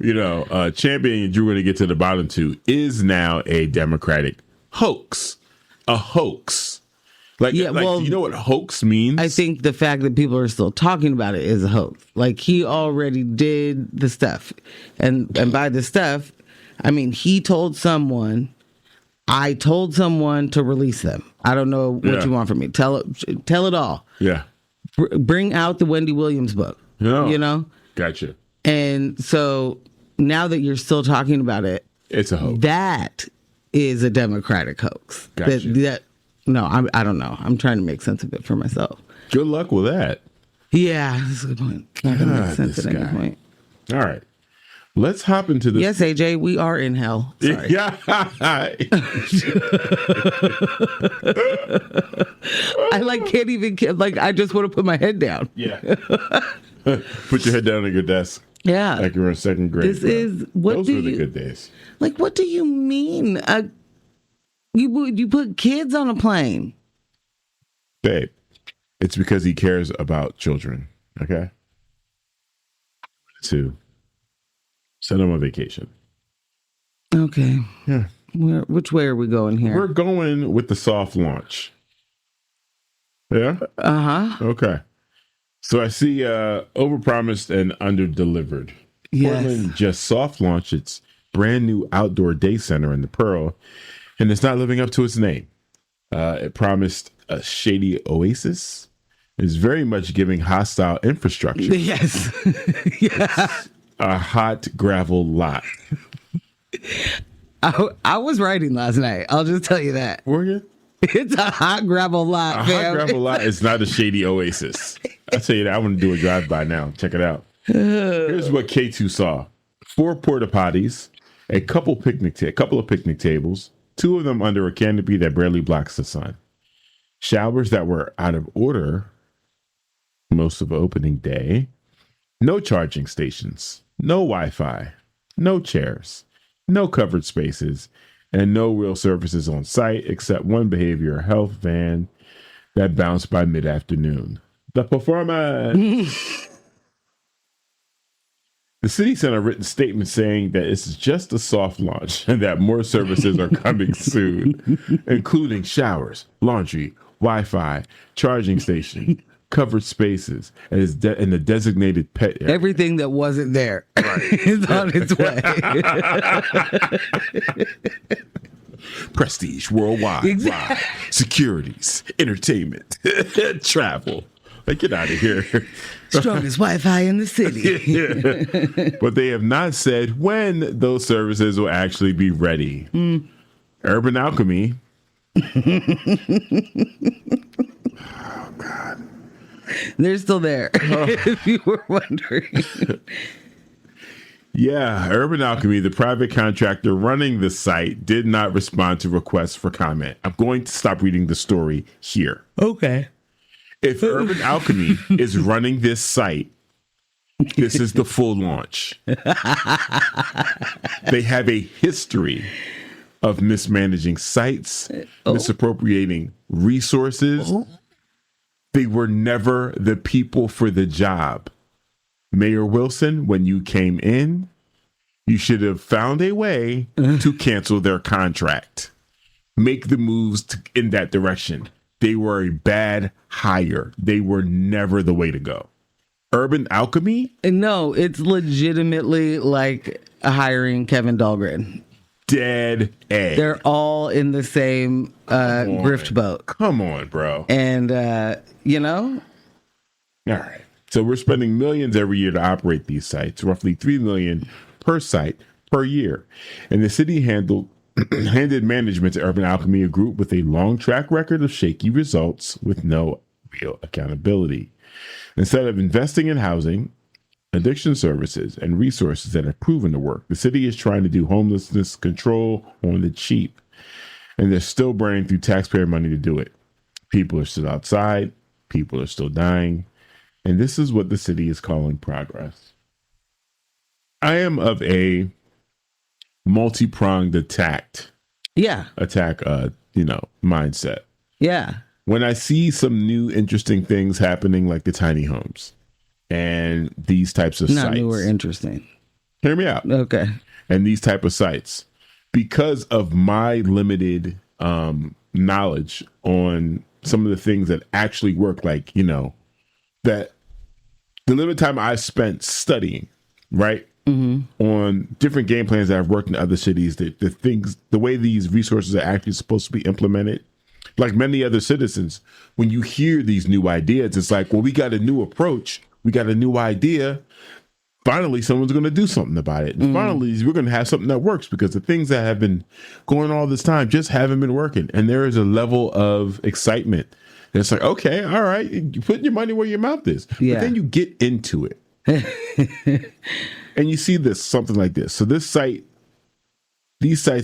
championing and you were going to get to the bottom to is now a Democratic hoax. A hoax. Like, you know what hoax means? I think the fact that people are still talking about it is a hoax. Like, he already did the stuff. And by the stuff, I mean, he told someone, I told someone to release them. I don't know what you want from me. Tell it all. Yeah. Bring out the Wendy Williams book. No. Gotcha. And so now that you're still talking about it, it's a hoax. That is a Democratic hoax. Gotcha. No, I don't know. I'm trying to make sense of it for myself. Good luck with that. Yeah, that's a good point. Not going to make sense at any point. All right. Let's hop into this. Yes, AJ, we are in hell. Sorry. Yeah. I can't even, I just want to put my head down. Yeah. Put your head down at your desk. Yeah. Like you were in second grade. Those were the good days. Like, what do you mean? You put kids on a plane? Babe, it's because he cares about children, okay? To send them on vacation. Okay. Yeah. Which way are we going here? We're going with the soft launch. Yeah? Uh-huh. Okay. So I see overpromised and underdelivered. Yes. Portland just soft launched its brand new outdoor day center in the Pearl, and it's not living up to its name. It promised a shady oasis. It's very much giving hostile infrastructure. Yes. Yeah. A hot gravel lot. I was writing last night. I'll just tell you that. Were you? It's a hot gravel lot. A hot gravel lot is not a shady oasis. I'll tell you that. I want to do a drive-by now. Check it out. Here's what K2 saw. 4 porta potties, a couple of picnic tables, 2 of them under a canopy that barely blocks the sun. Showers that were out of order most of opening day. No charging stations, no Wi-Fi, no chairs, no covered spaces, and no real services on site except one behavioral health van that bounced by mid-afternoon. The performance. The city sent a written statement saying that this is just a soft launch and that more services are coming soon, including showers, laundry, Wi-Fi, charging station, covered spaces, and the designated pet area. Everything that wasn't there is on its way. Prestige worldwide, Exactly. securities, entertainment, travel. Like, get out of here. Strongest Wi-Fi in the city. But they have not said when those services will actually be ready. Urban Alchemy. Oh, God. They're still there, if you were wondering. Yeah, Urban Alchemy, the private contractor running the site, did not respond to requests for comment. I'm going to stop reading the story here. Okay. If Urban Alchemy is running this site, this is the full launch. They have a history of mismanaging sites, misappropriating resources. They were never the people for the job. Mayor Wilson, when you came in, you should have found a way to cancel their contract. Make the moves in that direction. They were a bad hire. They were never the way to go. Urban Alchemy? No, it's legitimately like hiring Kevin Dahlgren. Dead egg. They're all in the same grift boat. Come on, bro. And, All right. So we're spending millions every year to operate these sites, roughly $3 million per site per year. And the city handed management to Urban Alchemy, a group with a long track record of shaky results with no real accountability. Instead of investing in housing, addiction services, and resources that have proven to work. The city is trying to do homelessness control on the cheap, and they're still burning through taxpayer money to do it. People are still outside. People are still dying. And this is what the city is calling progress. I am of a multi-pronged attack, mindset. Yeah. When I see some new interesting things happening, like the tiny homes and these types of Not sites. new or interesting. Hear me out. Okay. And these type of sites, because of my limited knowledge on some of the things that actually work, like, that the limited time I spent studying, right? Mm-hmm. On different game plans that I've worked in other cities, the way these resources are actually supposed to be implemented. Like many other citizens, when you hear these new ideas, it's like, well, we got a new approach. We got a new idea. Finally, someone's going to do something about it. And finally, we're going to have something that works, because the things that have been going all this time just haven't been working. And there is a level of excitement. And it's like, okay, all right, you put your money where your mouth is. Yeah. But then you get into it. And you see something like this. So these sites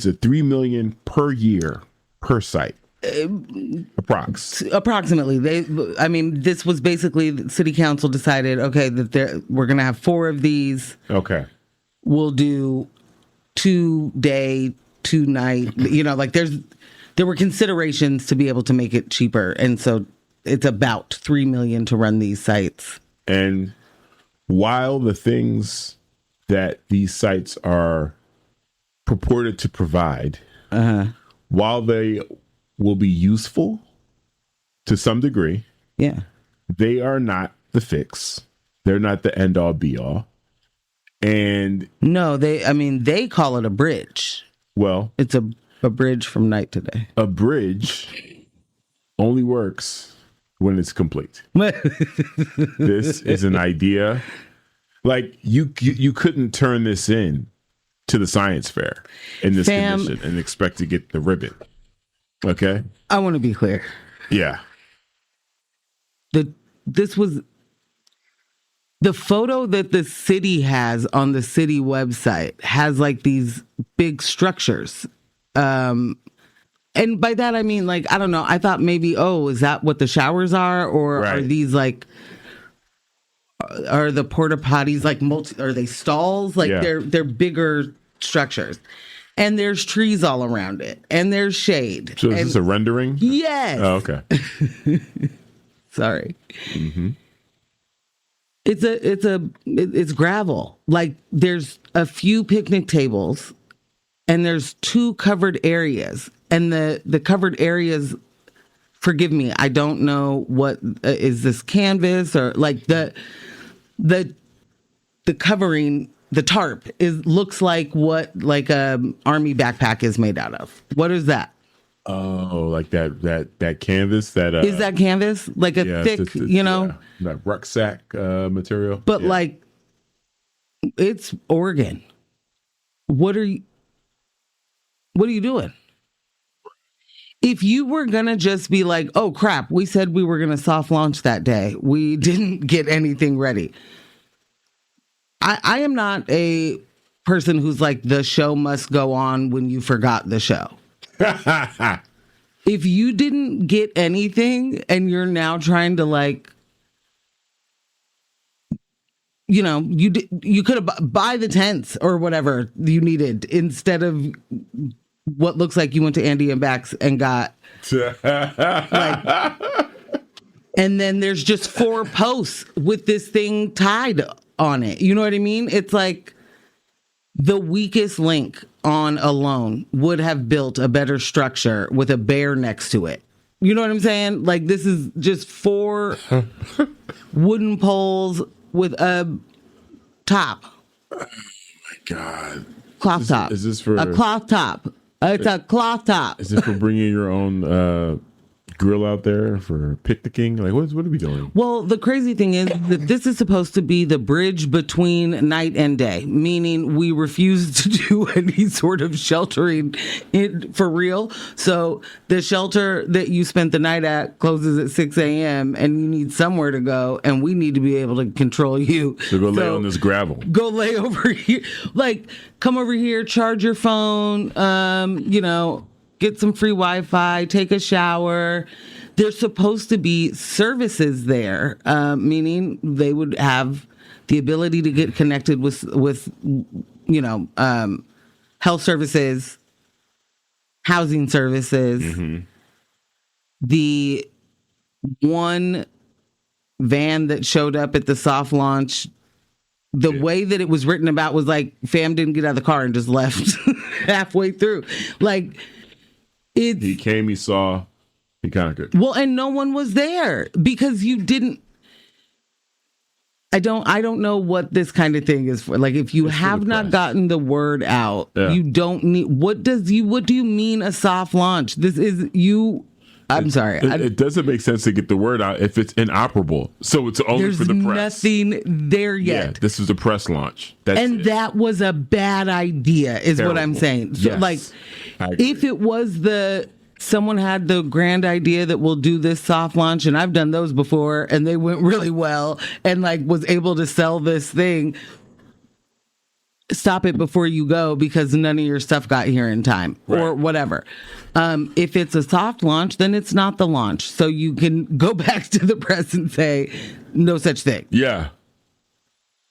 are $3 million per year per site. Approximately. This was basically the city council decided, okay, that we're going to have 4 of these. Okay. We'll do 2-day, 2-night, there were considerations to be able to make it cheaper. And so it's about $3 million to run these sites. And while the things that these sites are purported to provide, while they will be useful to some degree, they are not the fix. They're not the end all be all. And no, they call it a bridge. Well, it's a bridge from night to day. A bridge only works when it's complete. This is an idea. Like you couldn't turn this in to the science fair in this condition and expect to get the ribbon. Okay. I want to be clear. Yeah. This was the photo that the city has on the city website has like these big structures. And by that, I mean, like, I don't know. I thought maybe, is that what the showers are? Or are these like, are the porta potties like are they stalls? Like they're bigger structures. And there's trees all around it. And there's shade. So is this a rendering? Yes. Oh, okay. Sorry. Mm-hmm. It's gravel. Like there's a few picnic tables and there's 2 covered areas. And the covered areas, forgive me, I don't know what is this canvas or like the covering, the tarp looks like what like a army backpack is made out of. What is that? Oh, like that canvas that is that canvas like a thick, that rucksack material. But like it's Oregon. What are you doing? If you were gonna just be like, oh crap, we said we were gonna soft launch that day, we didn't get anything ready. I am not a person who's like, the show must go on when you forgot the show. If you didn't get anything and you're now trying to like, you could have buy the tents or whatever you needed instead of what looks like you went to Andy and Bax and got like, and then there's just 4 posts with this thing tied on it. You know what I mean? It's like the weakest link on a loan would have built a better structure with a bear next to it. You know what I'm saying? Like this is just 4 wooden poles with a top. Oh my God. Cloth top. Is this for a cloth top? It's a cloth top. Is this for bringing your own grill out there for picnicking? Like, what are we doing? Well, the crazy thing is that this is supposed to be the bridge between night and day, meaning we refuse to do any sort of sheltering for real. So the shelter that you spent the night at closes at 6 a.m. and you need somewhere to go, and we need to be able to control you. So go lay on this gravel. Go lay over here. Like, come over here, charge your phone, get some free Wi-Fi, take a shower. There's supposed to be services there, meaning they would have the ability to get connected with health services, housing services. Mm-hmm. The one van that showed up at the soft launch, the way that it was written about was like, fam didn't get out of the car and just left halfway through. Like, he came, he saw, he conquered. Well, and no one was there because you didn't. I don't know what this kind of thing is for. Like, if you have not gotten the word out, you don't need. What do you mean a soft launch? This is you. I'm sorry. It doesn't make sense to get the word out if it's inoperable. So it's only for the press. There's nothing there yet. Yeah, this is a press launch. That was a bad idea, is what I'm saying. So, yes, like, if it was someone had the grand idea that we'll do this soft launch, and I've done those before, and they went really well, and like was able to sell this thing. Stop it before you go because none of your stuff got here in time or whatever. If it's a soft launch, then it's not the launch. So you can go back to the press and say, no such thing. Yeah.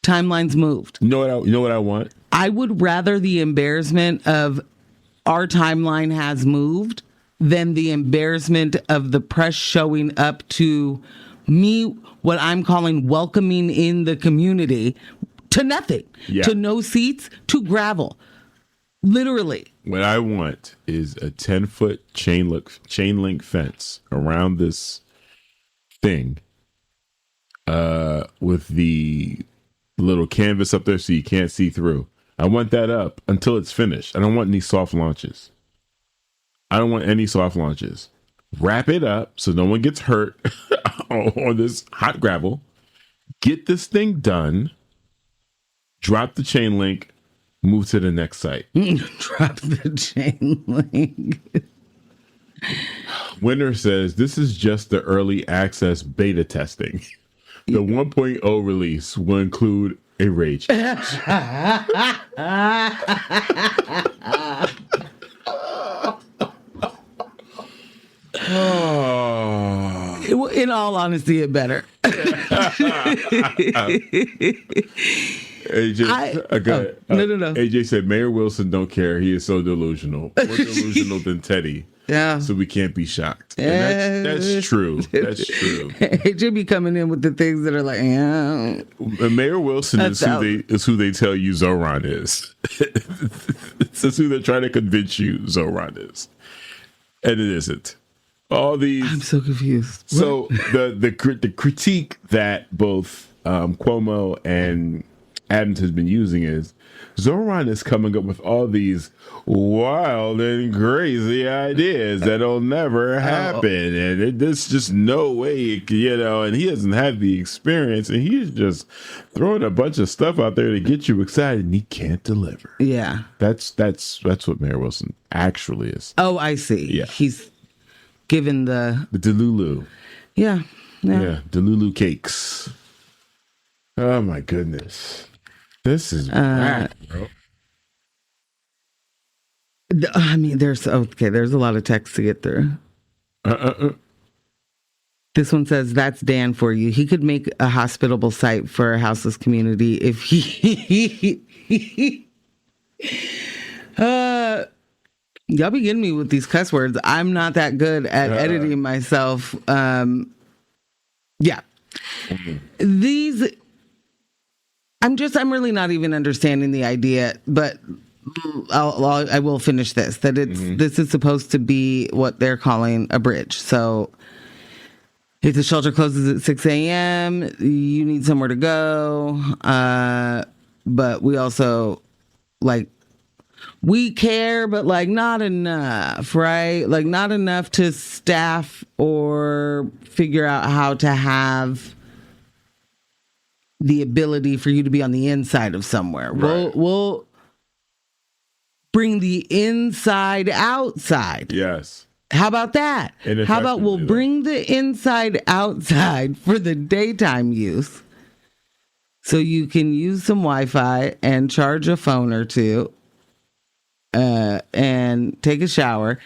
Timeline's moved. You know what I want? I would rather the embarrassment of our timeline has moved than the embarrassment of the press showing up to me, what I'm calling welcoming in the community, to nothing, to no seats, to gravel. Literally. What I want is a 10-foot chain link fence around this thing with the little canvas up there so you can't see through. I want that up until it's finished. I don't want any soft launches. Wrap it up so no one gets hurt on this hot gravel. Get this thing done. Drop the chain link, move to the next site. Drop the chain link. Winner says this is just the early access beta testing. The 1.0 release will include a rage. In all honesty, it better. AJ, no. AJ said Mayor Wilson don't care. He is so delusional. More delusional than Teddy. Yeah. So we can't be shocked. And that's true. That's true. AJ be coming in with the things that are like, yeah. Mayor Wilson is who they tell you Zoran is. This is who they're trying to convince you Zoran is. And it isn't. All these. I'm so confused. So the critique that both Cuomo and Adams has been using is Zoran is coming up with all these wild and crazy ideas that'll never happen, and there's just no way, and he doesn't have the experience, and he's just throwing a bunch of stuff out there to get you excited, and he can't deliver. Yeah, that's what Mayor Wilson actually is. Oh, I see. Yeah, he's given the Delulu. Yeah, Delulu cakes. Oh my goodness. This is bad, bro. I mean, there's a lot of text to get through. This one says, that's Dan for you. He could make a hospitable site for a houseless community if he... Y'all be getting me with these cuss words. I'm not that good at editing myself. Yeah. These... I'm really not even understanding the idea, but I will finish this. That this is supposed to be what they're calling a bridge. So if the shelter closes at 6 a.m., you need somewhere to go. But we also we care, but like not enough, right? Like not enough to staff or figure out how to have the ability for you to be on the inside of somewhere. Right. We'll bring the inside outside. Yes. How about that? How about we'll bring the inside outside for the daytime use so you can use some Wi-Fi and charge a phone or two and take a shower.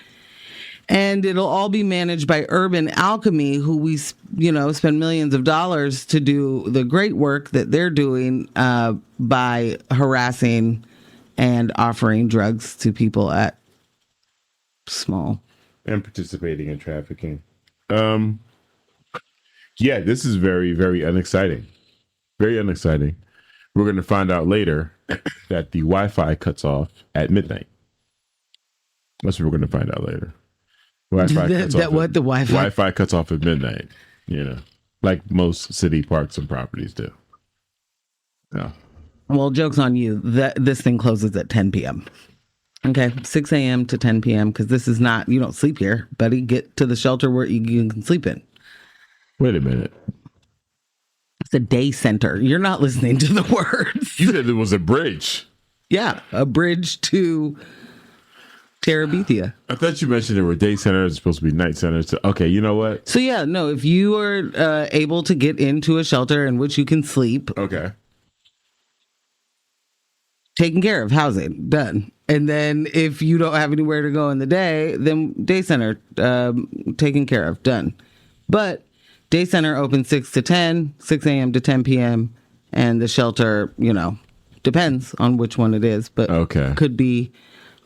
And it'll all be managed by Urban Alchemy, who we, spend millions of dollars to do the great work that they're doing by harassing and offering drugs to people at small. And participating in trafficking. Yeah, this is very, very unexciting. Very unexciting. We're going to find out later that the Wi-Fi cuts off at midnight. That's what we're going to find out later. Wi-Fi cuts off at midnight, like most city parks and properties do. Yeah. Well, joke's on you. This thing closes at 10 p.m. Okay, 6 a.m. to 10 p.m. because this is not, you don't sleep here, buddy. Get to the shelter where you can sleep in. Wait a minute. It's a day center. You're not listening to the words. You said it was a bridge. Yeah, a bridge to Terabithia. I thought you mentioned there were day centers, supposed to be night centers. Okay, you know what? So yeah, no, if you are able to get into a shelter in which you can sleep. Okay. Taken care of, housing, done. And then if you don't have anywhere to go in the day, then day center, taken care of, done. But day center open 6 to 10, 6 a.m. to 10 p.m. And the shelter, depends on which one it is, but could be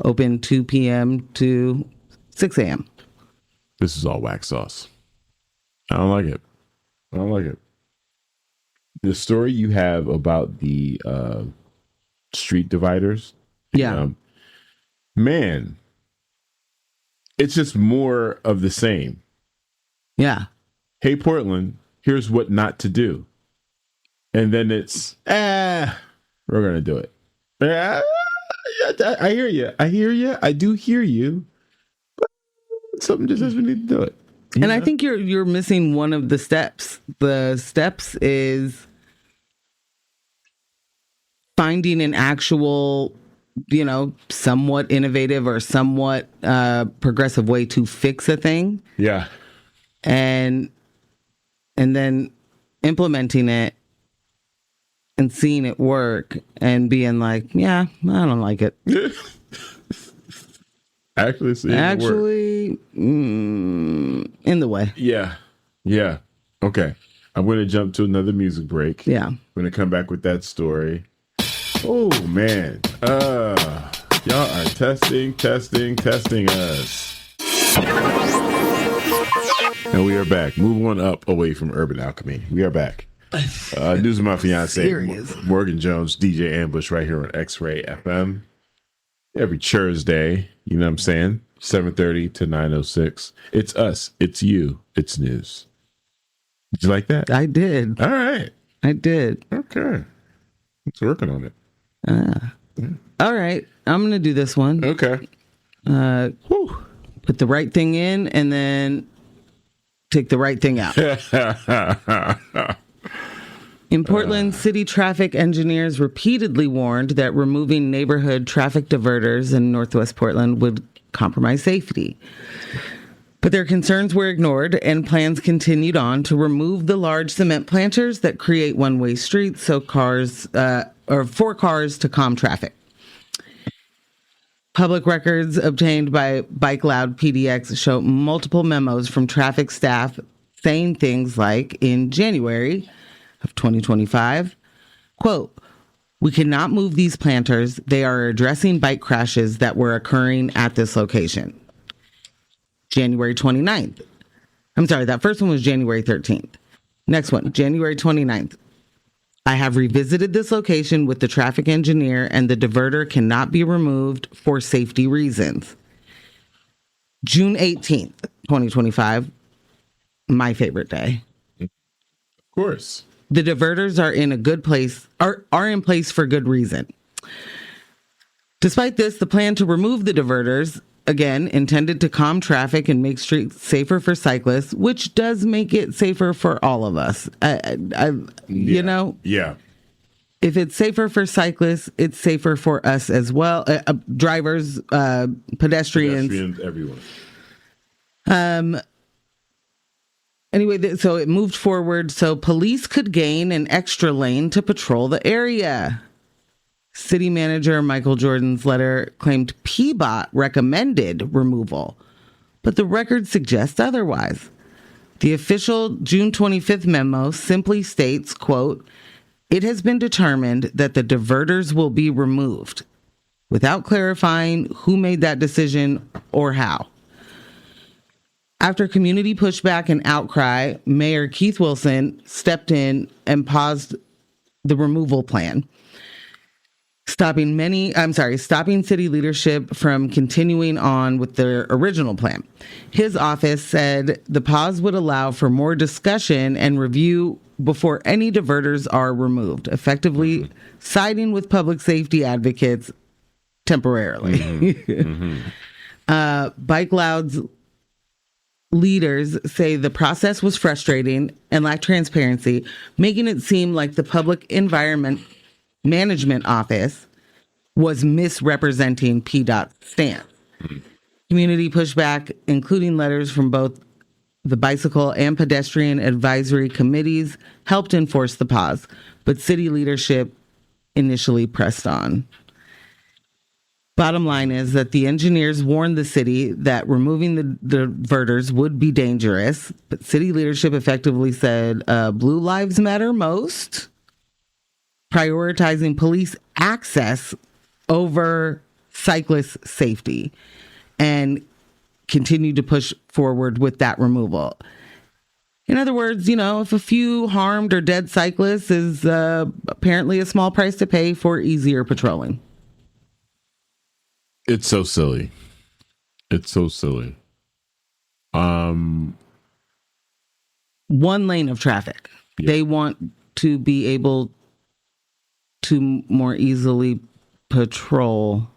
open 2 p.m. to 6 a.m. This is all wax sauce. I don't like it. The story you have about the street dividers. Yeah. Man, it's just more of the same. Yeah. Hey, Portland, here's what not to do. And then it's, we're going to do it. I hear you. I do hear you. But something just says we need to do it. I think you're missing one of the steps. The steps is finding an actual, somewhat innovative or somewhat progressive way to fix a thing. Yeah. And then implementing it and seeing it work and being like, yeah, I don't like it. Actually seeing it work. In the way. Yeah. Yeah. Okay. I'm going to jump to another music break. Yeah. I'm going to come back with that story. Oh, man. Y'all are testing us. And we are back. Move on up away from Urban Alchemy. We are back. News of my fiance, Morgan Jones, DJ Ambush, right here on X-Ray FM. Every Thursday, you know what I'm saying? 7:30 to 9:06. It's us. It's you. It's news. Did you like that? I did. All right. I did. Okay. It's working on it. All right. I'm going to do this one. Okay. Put the right thing in and then take the right thing out. In Portland, city traffic engineers repeatedly warned that removing neighborhood traffic diverters in Northwest Portland would compromise safety. But their concerns were ignored, and plans continued on to remove the large cement planters that create one-way streets for cars to calm traffic. Public records obtained by Bike Loud PDX show multiple memos from traffic staff saying things like, in January of 2025, quote, "We cannot move these planters. They are addressing bike crashes that were occurring at this location." January 29th. I'm sorry, that first one was January 13th. Next one, January 29th. "I have revisited this location with the traffic engineer and the diverter cannot be removed for safety reasons." June 18th, 2025, my favorite day. Of course. "The diverters are in a good place, are in place for good reason." Despite this, the plan to remove the diverters, again, intended to calm traffic and make streets safer for cyclists, which does make it safer for all of us. You know? Yeah. If it's safer for cyclists, it's safer for us as well. Drivers, pedestrians, everyone. Anyway, so it moved forward so police could gain an extra lane to patrol the area. City manager Michael Jordan's letter claimed PBOT recommended removal, but the record suggests otherwise. The official June 25th memo simply states, quote, "It has been determined that the diverters will be removed," without clarifying who made that decision or how. After community pushback and outcry, Mayor Keith Wilson stepped in and paused the removal plan, stopping city leadership from continuing on with their original plan. His office said the pause would allow for more discussion and review before any diverters are removed, effectively siding with public safety advocates temporarily. Bike Loud's leaders say the process was frustrating and lacked transparency, making it seem like the Public Environment Management Office was misrepresenting PDOT's stance. Community pushback, including letters from both the bicycle and pedestrian advisory committees, helped enforce the pause, but city leadership initially pressed on. Bottom line is that the engineers warned the city that removing the diverters would be dangerous, but city leadership effectively said, Blue Lives Matter most, prioritizing police access over cyclist safety, and continued to push forward with that removal. In other words, you know, if a few harmed or dead cyclists is apparently a small price to pay for easier patrolling. It's so silly. It's so silly. One lane of traffic. Yeah. They want to be able to more easily patrol.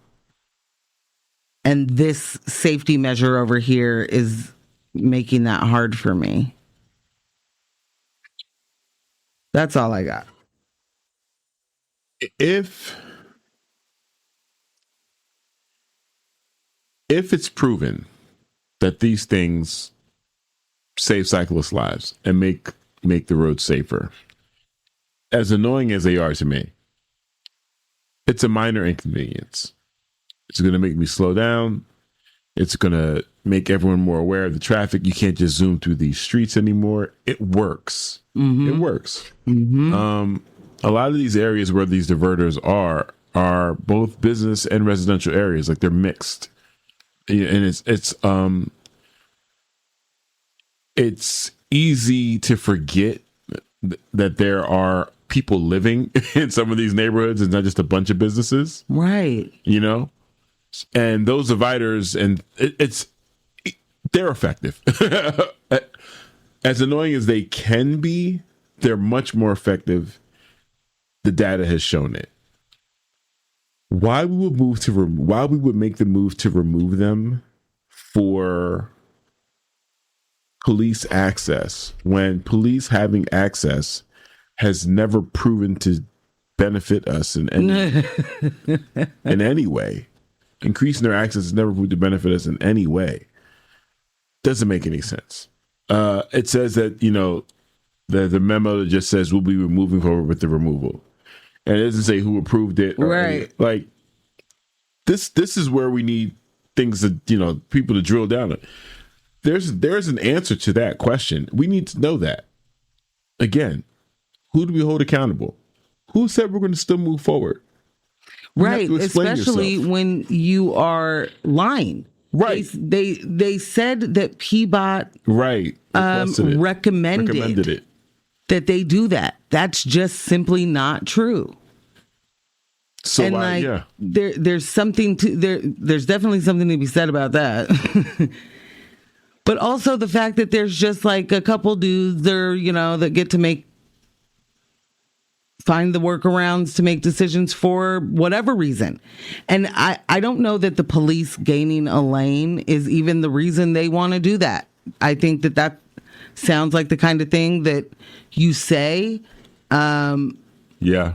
And this safety measure over here is making that hard for me. That's all I got. If it's proven that these things save cyclists' lives and make the roads safer, as annoying as they are to me, it's a minor inconvenience. It's going to make me slow down. It's going to make everyone more aware of the traffic. You can't just zoom through these streets anymore. It works. It works. A lot of these areas where these diverters are both business and residential areas. Like, they're mixed. And it's easy to forget that there are people living in some of these neighborhoods. It's not just a bunch of businesses, Right. you know. And those dividers, and they're effective. As annoying as they can be, they're much more effective. The data has shown it. Why we would make the move to remove them for police access, when police having access has never proven to benefit us in any way. Increasing their access has never proved to benefit us in any way. Doesn't make any sense. It says that, you know, the memo that just says we'll be moving forward with the removal. And it doesn't say who approved it. Right. Like, this is where we need things that, you know, people to drill down on. There's an answer to that question. We need to know that. Again, who do we hold accountable? Who said we're going to still move forward? Right, especially yourself. when you are lying. Right. They said that PBOT recommended it. That they do that. That's just simply not true. So and there's something to there's definitely something to be said about that. But also the fact that there's just like a couple dudes there, you know, that get to make find the workarounds to make decisions for whatever reason. And I don't know that the police gaining a lane is even the reason they want to do that. I think that sounds like the kind of thing that you say. Yeah.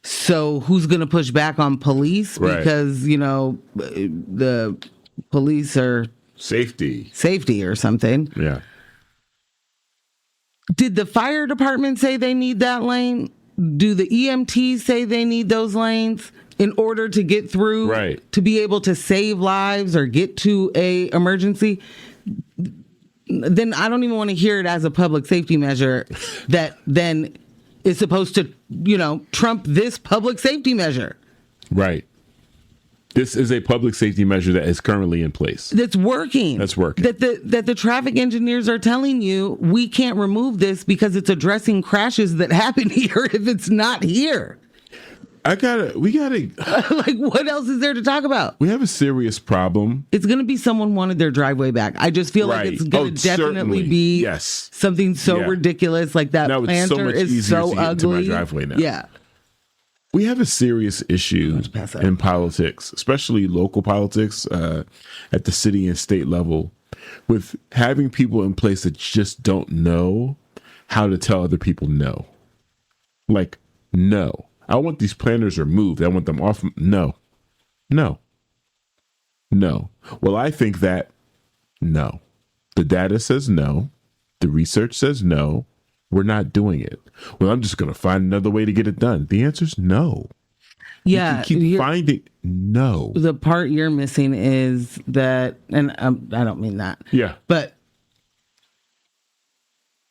So who's going to push back on police? Right. Because, the police are safety or something. Yeah. Did the fire department say they need that lane? Do the EMTs say they need those lanes in order to get through, right, to be able to save lives or get to a emergency? Then I don't even want to hear it as a public safety measure that then is supposed to, trump this public safety measure. Right. This is a public safety measure that is currently in place. That's working. That's working. That the traffic engineers are telling you we can't remove this because it's addressing crashes that happen here if it's not here. We gotta like, what else is there to talk about? We have a serious problem. It's gonna be someone wanted their driveway back. I just feel like it's gonna definitely be something so ridiculous. Like that planter is so ugly. To my driveway now. Yeah. We have a serious issue in politics, especially local politics at the city and state level, with having people in place that just don't know how to tell other people no. Like, no. I want these planners removed. I want them off. No. Well, I think that no. The data says no. The research says no. We're not doing it. Well, I'm just going to find another way to get it done. The answer is no. Yeah. You keep finding no. The part you're missing is that, and I don't mean that. Yeah. But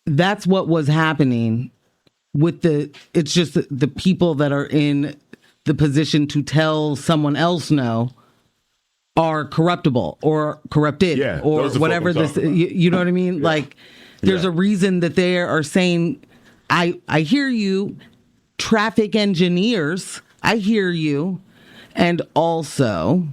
that's what was happening with it's just the people that are in the position to tell someone else no are corruptible or corrupted or whatever this, you know what I mean? Yeah. Like, there's a reason that they are saying, I hear you, traffic engineers, I hear you. And also,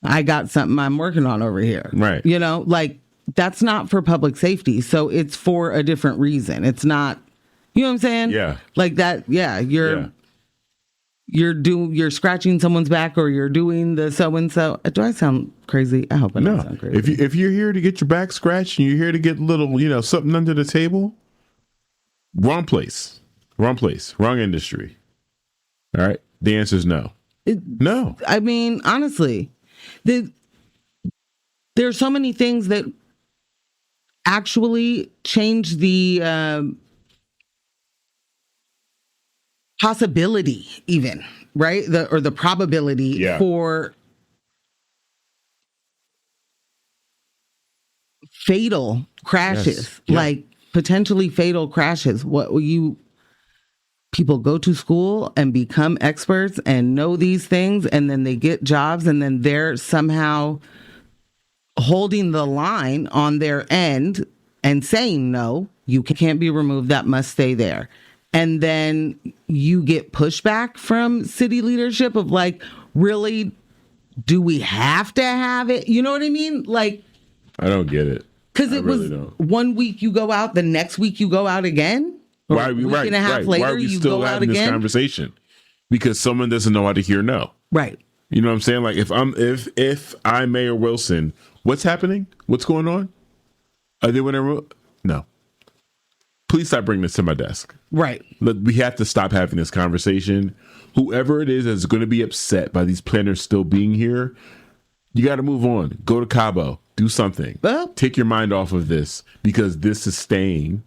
I got something I'm working on over here. Right. Like, that's not for public safety. So it's for a different reason. It's not, you know what I'm saying? Yeah. Like that, you're scratching someone's back or you're doing the so-and-so. Do I sound crazy? I hope I don't sound crazy. If you're here to get your back scratched and you're here to get a little, something under the table, wrong place, wrong industry. All right. The answer is no. No. I mean, honestly, there are so many things that actually change the possibility, even, right? The probability for fatal crashes, like potentially fatal crashes. People go to school and become experts and know these things, and then they get jobs, and then they're somehow holding the line on their end and saying, no, you can't be removed. That must stay there. And then you get pushback from city leadership of like, really, do we have to have it? You know what I mean? Like, I don't get it. Because it really was 1 week you go out, the next week you go out again. Why are we Why are we still having this conversation? Because someone doesn't know how to hear no. Right. You know what I'm saying? Like if I'm Mayor Wilson, what's happening? What's going on? Are they winning? No. Please stop bringing this to my desk. Right. We have to stop having this conversation. Whoever it is that's going to be upset by these planners still being here, you got to move on. Go to Cabo. Do something. Take your mind off of this because this is staying.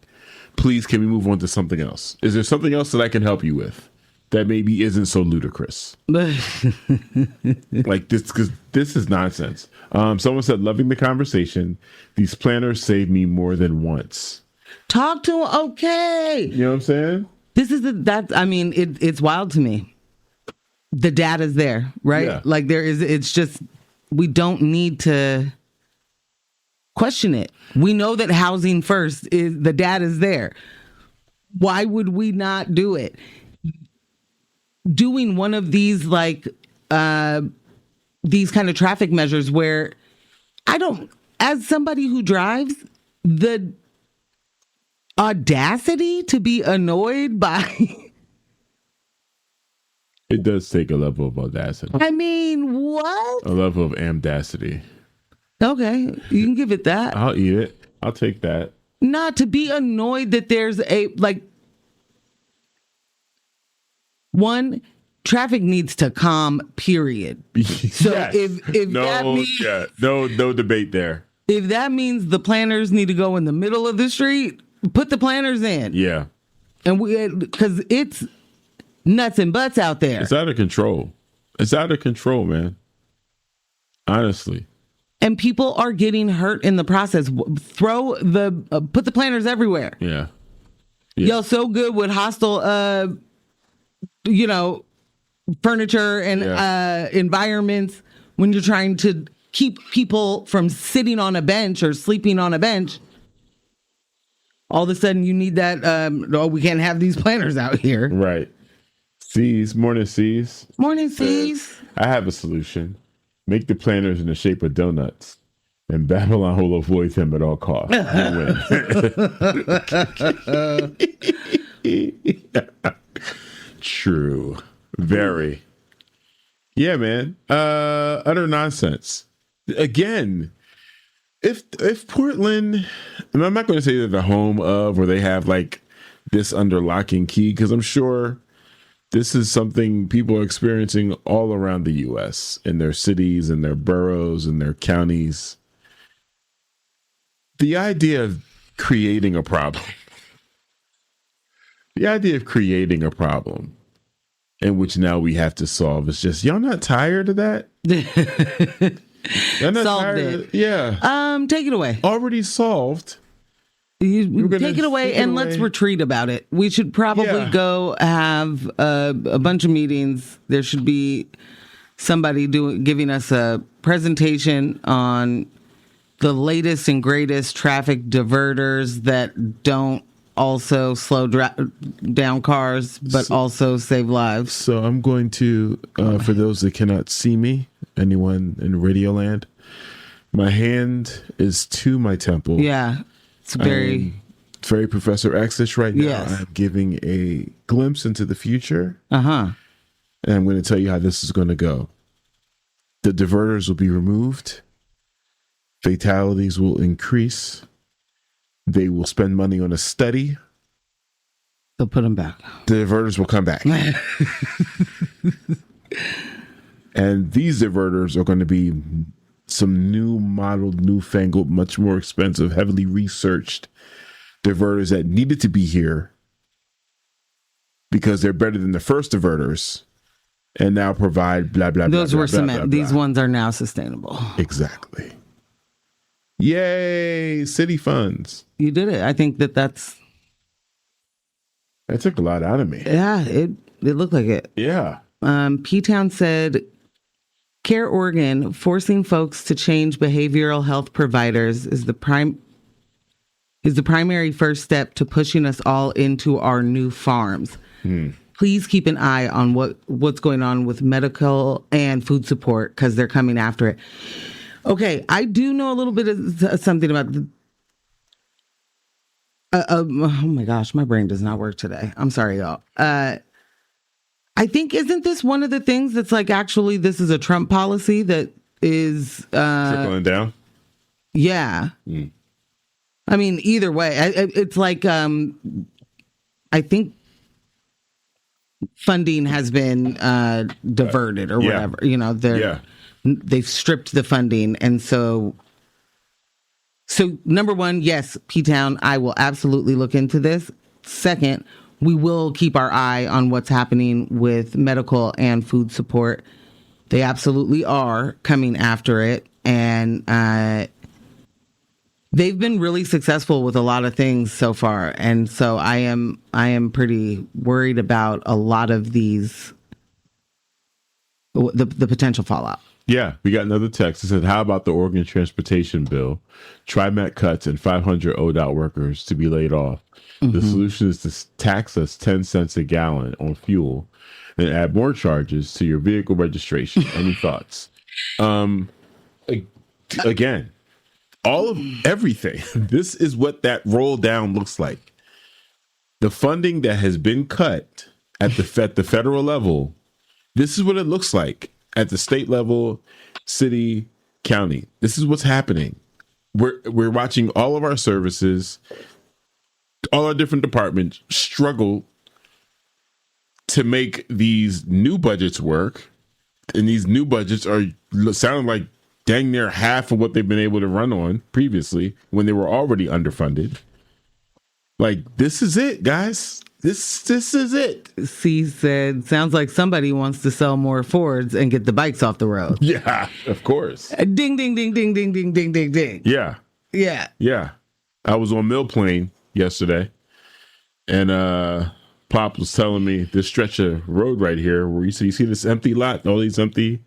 Please, can we move on to something else? Is there something else that I can help you with that maybe isn't so ludicrous? Like this, because this is nonsense. Someone said, loving the conversation. These planners saved me more than once. Talk to him. Okay. You know what I'm saying? This is it's wild to me. The data's there, right? Yeah. Like it's just, we don't need to question it. We know that housing first is the data's there. Why would we not do it? Doing one of these these kind of traffic measures where as somebody who drives, the audacity to be annoyed by It does take a level of audacity. I mean, what? A level of amdacity. Okay, you can give it that. I'll eat it. I'll take that. Not to be annoyed that there's one, traffic needs to calm, period. So Yes. if that means no debate there. if that means the planners need to go in the middle of the street, put the planners in. Yeah. And because it's nuts and butts out there. It's out of control. It's out of control, man. Honestly. And people are getting hurt in the process. Put the planners everywhere. Yeah. Y'all so good with hostile, furniture and environments when you're trying to keep people from sitting on a bench or sleeping on a bench. All of a sudden, you need that. We can't have these planners out here. Right. Morning C's. Morning, C's. I have a solution. Make the planners in the shape of donuts, and Babylon will avoid them at all costs. You win. True. Very. Yeah, man. Utter nonsense. Again, if Portland, and I'm not going to say they're the home of, or they have like this under lock and key, because I'm sure this is something people are experiencing all around the U.S., in their cities, in their boroughs, in their counties. The idea of creating a problem, in which now we have to solve, is just, y'all not tired of that? Y'all not Solved tired it. of it? Yeah. Take it away. Already solved. You take it away and let's retreat about it. We should probably go have a bunch of meetings. There should be somebody giving us a presentation on the latest and greatest traffic diverters that don't also slow down cars, but also save lives. So I'm going to, for those that cannot see me, anyone in Radio Land, my hand is to my temple. Yeah. It's very Professor X-ish right now. Yes. I'm giving a glimpse into the future. Uh-huh. And I'm going to tell you how this is going to go. The diverters will be removed. Fatalities will increase. They will spend money on a study. They'll put them back. The diverters will come back. And these diverters are going to be some new modeled, newfangled, much more expensive, heavily researched diverters that needed to be here because they're better than the first diverters and now provide blah, blah, blah. Those were blah, cement. blah, blah. These ones are now sustainable. Exactly. Yay, city funds. You did it. I think that's... That took a lot out of me. Yeah, it looked like it. Yeah. P-Town said, Care Oregon forcing folks to change behavioral health providers is the primary first step to pushing us all into our new farms. Please keep an eye on what's going on with medical and food support because they're coming after it. Okay, I do know a little bit of something about oh my gosh, my brain does not work today. I'm sorry, y'all. I think, isn't this one of the things that's like, actually, this is a Trump policy that is... Trickling down? Yeah. I mean, either way, it's like, I think funding has been diverted or whatever. You know, they've stripped the funding. And so number one, yes, P-Town, I will absolutely look into this. Second, we will keep our eye on what's happening with medical and food support. They absolutely are coming after it. And they've been really successful with a lot of things so far. And so I am pretty worried about a lot of these, the potential fallout. Yeah, we got another text. It said, how about the Oregon transportation bill? TriMet cuts and 500 ODOT workers to be laid off. The solution is to tax us 10 cents a gallon on fuel and add more charges to your vehicle registration. Any thoughts? Again, all of everything. This is what that roll down looks like. The funding that has been cut at the federal level This is what it looks like at the state level, city, county. This is what's happening. We're watching all of our services, all our different departments struggle to make these new budgets work. And these new budgets are sounding like dang near half of what they've been able to run on previously when they were already underfunded. Like, this is it, guys. This is it. C said, sounds like somebody wants to sell more Fords and get the bikes off the road. Yeah, of course. Ding, ding, ding, ding, ding, ding, ding, ding, ding. Yeah. Yeah. Yeah. I was on Mill Plain yesterday, and Pop was telling me this stretch of road right here where you see this empty lot, all these empty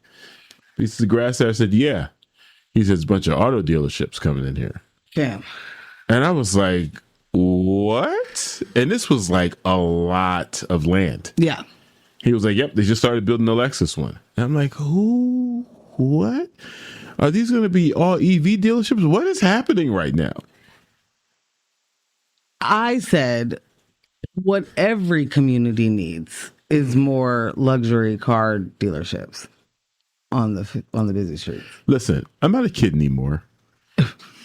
pieces of grass there. I said, yeah. He says, a bunch of auto dealerships coming in here. Damn. And I was like, what? And this was like a lot of land. Yeah. He was like, yep, they just started building the Lexus one. And I'm like, who? What? Are these going to be all EV dealerships? What is happening right now? I said, what every community needs is more luxury car dealerships on the busy streets. Listen, I'm not a kid anymore.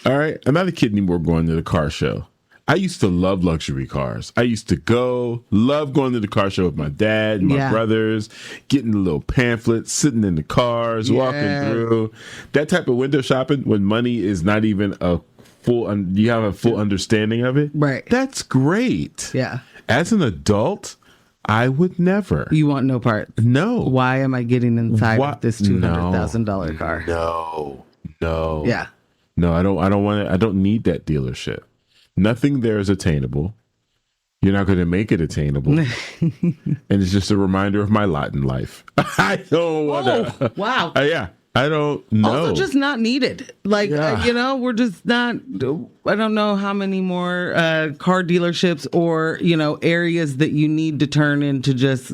All right? I'm not a kid anymore going to the car show. I used to love luxury cars. I used to love going to the car show with my dad and my brothers, getting the little pamphlets, sitting in the cars, walking through. That type of window shopping when money is not even you have a full understanding of it. Right. That's great. Yeah. As an adult, I would never. You want no part? No. Why am I getting inside of this $200,000 car? No. Yeah. No, I don't want it. I don't need that dealership. Nothing there is attainable. You're not going to make it attainable. And it's just a reminder of my lot in life. I don't want to. Oh, wow. Yeah. I don't know. Also just not needed. Like, we're just not, I don't know how many more car dealerships or, areas that you need to turn into just,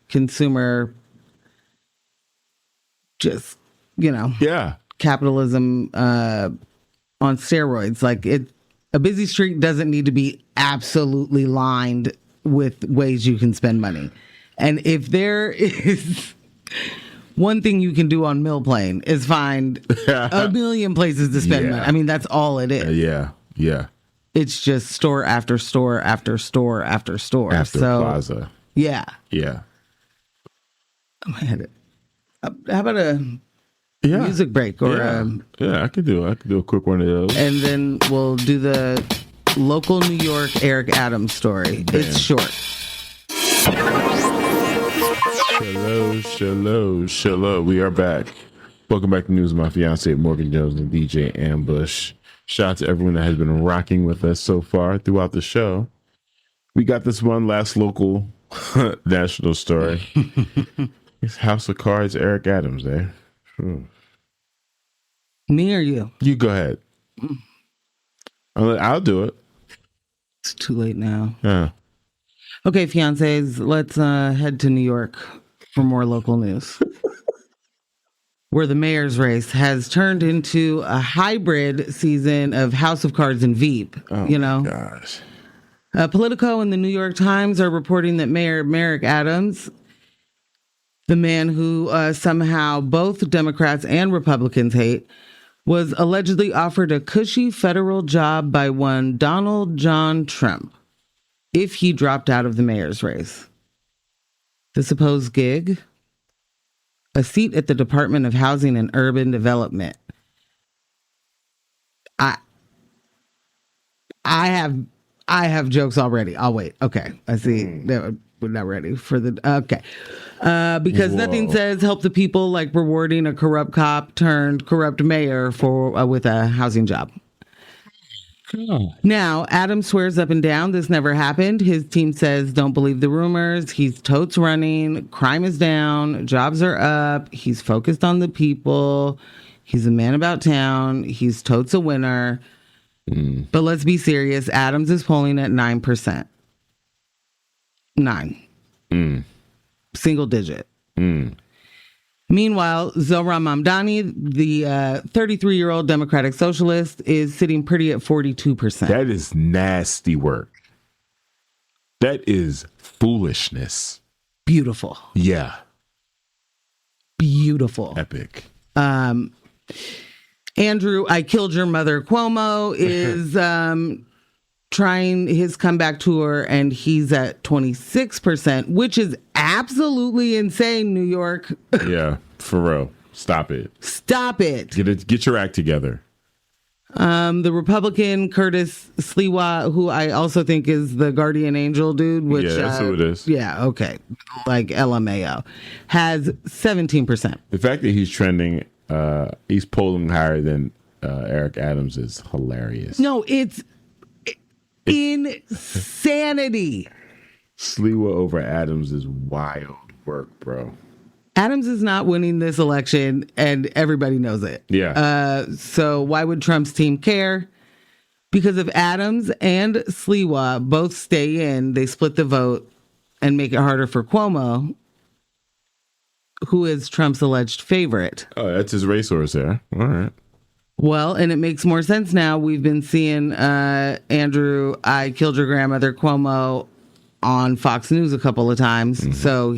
consumer, just, Yeah. capitalism on steroids. Like a busy street doesn't need to be absolutely lined with ways you can spend money. And if there is one thing you can do on Mill Plain is find a million places to spend money. I mean, that's all it is. Yeah. It's just store after store after store after store. After plaza. Yeah. Yeah. How about a music break or I could do a quick one of those, and then we'll do the local New York Eric Adams story. Damn. It's short. Shalom. We are back. Welcome back to News of My Fiancé, Morgan Jones and DJ Ambush. Shout out to everyone that has been rocking with us so far throughout the show. We got this one last local national story. It's House of Cards, Eric Adams there. Me or you? You go ahead. I'll do it. It's too late now. Yeah. Okay, fiancés, let's head to New York for more local news. Where the mayor's race has turned into a hybrid season of House of Cards and Veep. Oh, my gosh. Politico and the New York Times are reporting that Mayor Merrick Adams, the man who somehow both Democrats and Republicans hate, was allegedly offered a cushy federal job by one Donald John Trump if he dropped out of the mayor's race. The supposed gig? A seat at the Department of Housing and Urban Development. I have jokes already. I'll wait. Okay. I see that we're not ready for the okay. Because nothing says help the people like rewarding a corrupt cop turned corrupt mayor for with a housing job. God. Now, Adams swears up and down this never happened. His team says don't believe the rumors. He's totes running. Crime is down. Jobs are up. He's focused on the people. He's a man about town. He's totes a winner. But let's be serious. Adams is polling at 9%. 9. Single digit. Meanwhile, Zohran Mamdani, the 33-year-old Democratic Socialist, is sitting pretty at 42%. That is nasty work. That is foolishness. Beautiful. Yeah. beautiful. Epic. Andrew, I Killed Your Mother Cuomo is trying his comeback tour, and he's at 26%, which is absolutely insane, New York. Yeah, for real. Stop it. Stop it. Get your act together. The Republican Curtis Sliwa, who I also think is the guardian angel dude, which Yeah, that's who it is. Yeah, okay. Like LMAO, has 17%. The fact that he's trending, he's polling higher than Eric Adams is hilarious. No, it's insanity. Sliwa over Adams is wild work, bro. Adams is not winning this election, and everybody knows it. Yeah. So why would Trump's team care? Because if Adams and Sliwa both stay in, they split the vote and make it harder for Cuomo, who is Trump's alleged favorite. Oh, that's his racehorse there. All right. Well, and it makes more sense now. We've been seeing Andrew, I Killed Your Grandmother Cuomo on Fox News a couple of times. Mm-hmm. So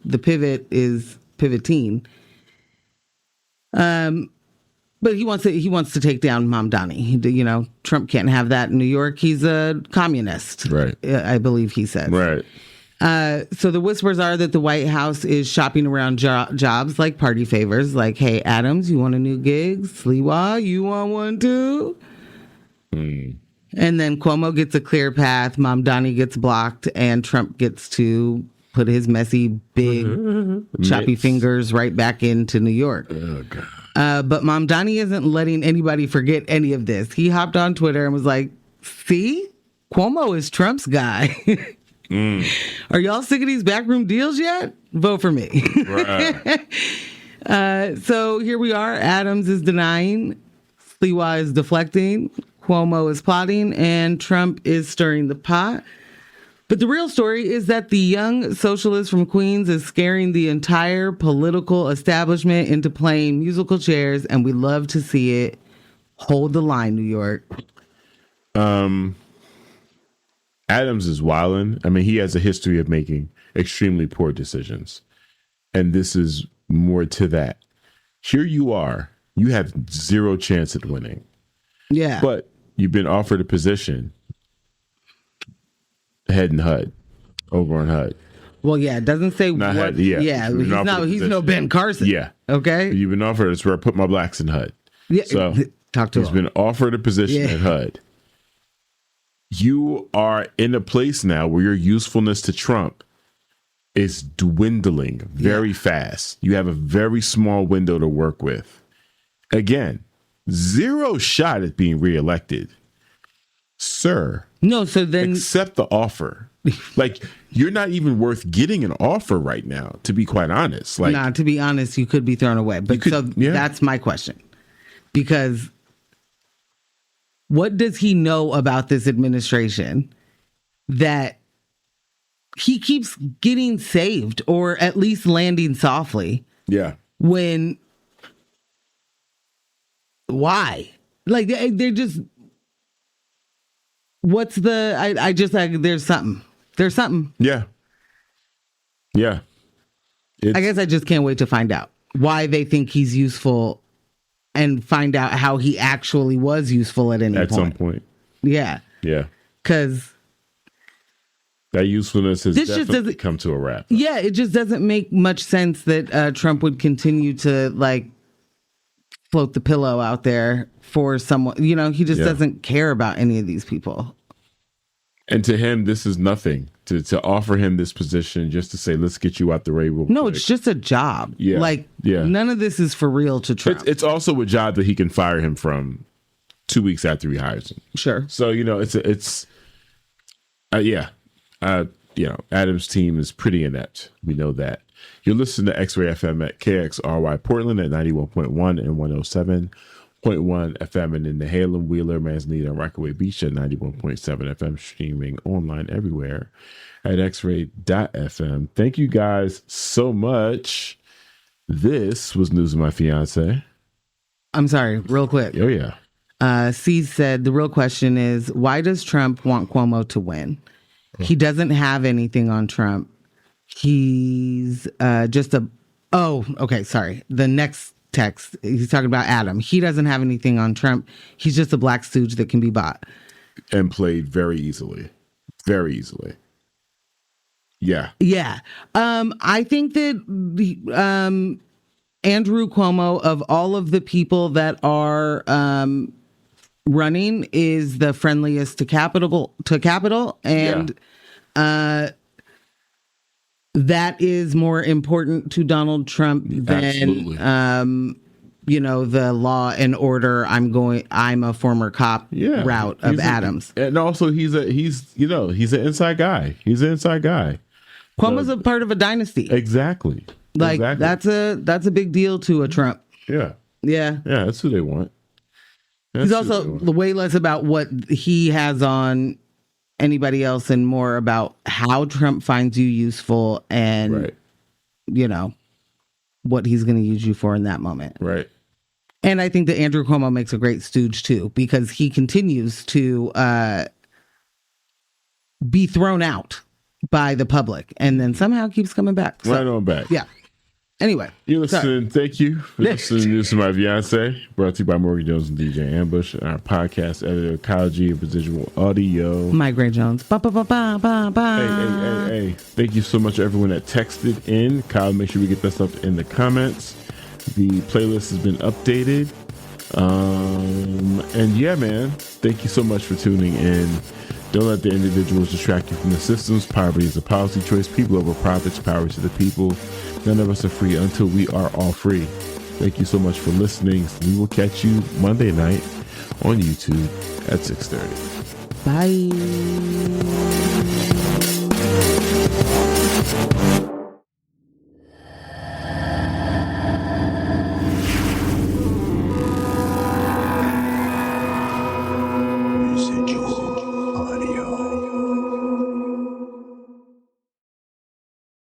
the pivot is pivoting. But he wants to take down Mamdani. Trump can't have that in New York. He's a communist. Right. I believe he says. Right. So the whispers are that the White House is shopping around jobs like party favors, like, hey, Adams, you want a new gig? Sliwa, you want one too? And then Cuomo gets a clear path, Mamdani gets blocked, and Trump gets to put his messy, big, choppy fingers right back into New York. Oh, God. But Mamdani isn't letting anybody forget any of this. He hopped on Twitter and was like, see? Cuomo is Trump's guy. Are y'all sick of these backroom deals yet? Vote for me. Right. So here we are. Adams is denying. Sliwa is deflecting. Cuomo is plotting. And Trump is stirring the pot. But the real story is that the young socialist from Queens is scaring the entire political establishment into playing musical chairs. And we love to see it. Hold the line, New York. Adams is wildin'. I mean, he has a history of making extremely poor decisions. And this is more to that. Here you are. You have zero chance at winning. Yeah. But you've been offered a position head and HUD, over on HUD. Well, yeah, it doesn't say Not what. HUD, yeah. He's no Ben Carson. Yeah. Okay. You've been offered, it's where I put my blacks in HUD. Yeah. So talk to he's him. been offered a position at HUD. You are in a place now where your usefulness to Trump is dwindling very fast. You have a very small window to work with. Again, zero shot at being reelected. Sir. No, so then accept the offer. Like, you're not even worth getting an offer right now, to be quite honest. Like, nah, to be honest, you could be thrown away. But that's my question. Because what does he know about this administration that he keeps getting saved or at least landing softly? Yeah. Why? Like, they're just, what's the, I just, like, there's something. There's something. Yeah. Yeah. I guess I just can't wait to find out why they think he's useful and find out how he actually was useful at any point. At some point. Yeah. Yeah. Because that usefulness has definitely come to a wrap. Yeah, it just doesn't make much sense that Trump would continue to, like, float the pillow out there for someone. He just doesn't care about any of these people. And to him, this is nothing. To offer him this position just to say, let's get you out the way. No, it's just a job. Yeah. None of this is for real to Trump. It's also a job that he can fire him from 2 weeks after he hires him. Sure. So, Adam's team is pretty inept. We know that. You're listening to X-Ray FM at KXRY Portland at 91.1 and 107.1 FM, and in the Halem, Wheeler, Manzanita, and Rockaway Beach at 91.7 FM, streaming online everywhere at xray.fm. Thank you guys so much. This was News of My Fiance. I'm sorry, real quick. Oh, yeah. C said the real question is, why does Trump want Cuomo to win? He doesn't have anything on Trump. He's just a Oh, okay. Sorry. The next text, he's talking about Adam. He doesn't have anything on Trump. He's just a black stooge that can be bought. And played very easily. Very easily. Yeah. Yeah. I think that Andrew Cuomo, of all of the people that are running, is the friendliest to capital, and that is more important to Donald Trump than the law and order. I'm a former cop route of Adams. And also he's an inside guy. He's an inside guy. Cuomo's a part of a dynasty. Exactly. That's a big deal to a Trump. Yeah. Yeah. Yeah, that's who they want. He's also way less about what he has on anybody else and more about how Trump finds you useful and, what he's going to use you for in that moment. Right. And I think that Andrew Cuomo makes a great stooge, too, because he continues to be thrown out by the public and then somehow keeps coming back. So, right on back. Yeah. Anyway. You listen. Thank you for listening to My Fiancé, brought to you by Morgan Jones and DJ Ambush, and our podcast editor, Kyle G of Residual Audio. Mike Ray Jones. Ba, ba, ba, ba, ba, ba. Hey. Thank you so much, everyone that texted in. Kyle, make sure we get that stuff in the comments. The playlist has been updated. And yeah, man, thank you so much for tuning in. Don't let the individuals distract you from the systems. Poverty is a policy choice. People over profits. Power to the people. None of us are free until we are all free. Thank you so much for listening. We will catch you Monday night on YouTube at 6:30. Bye.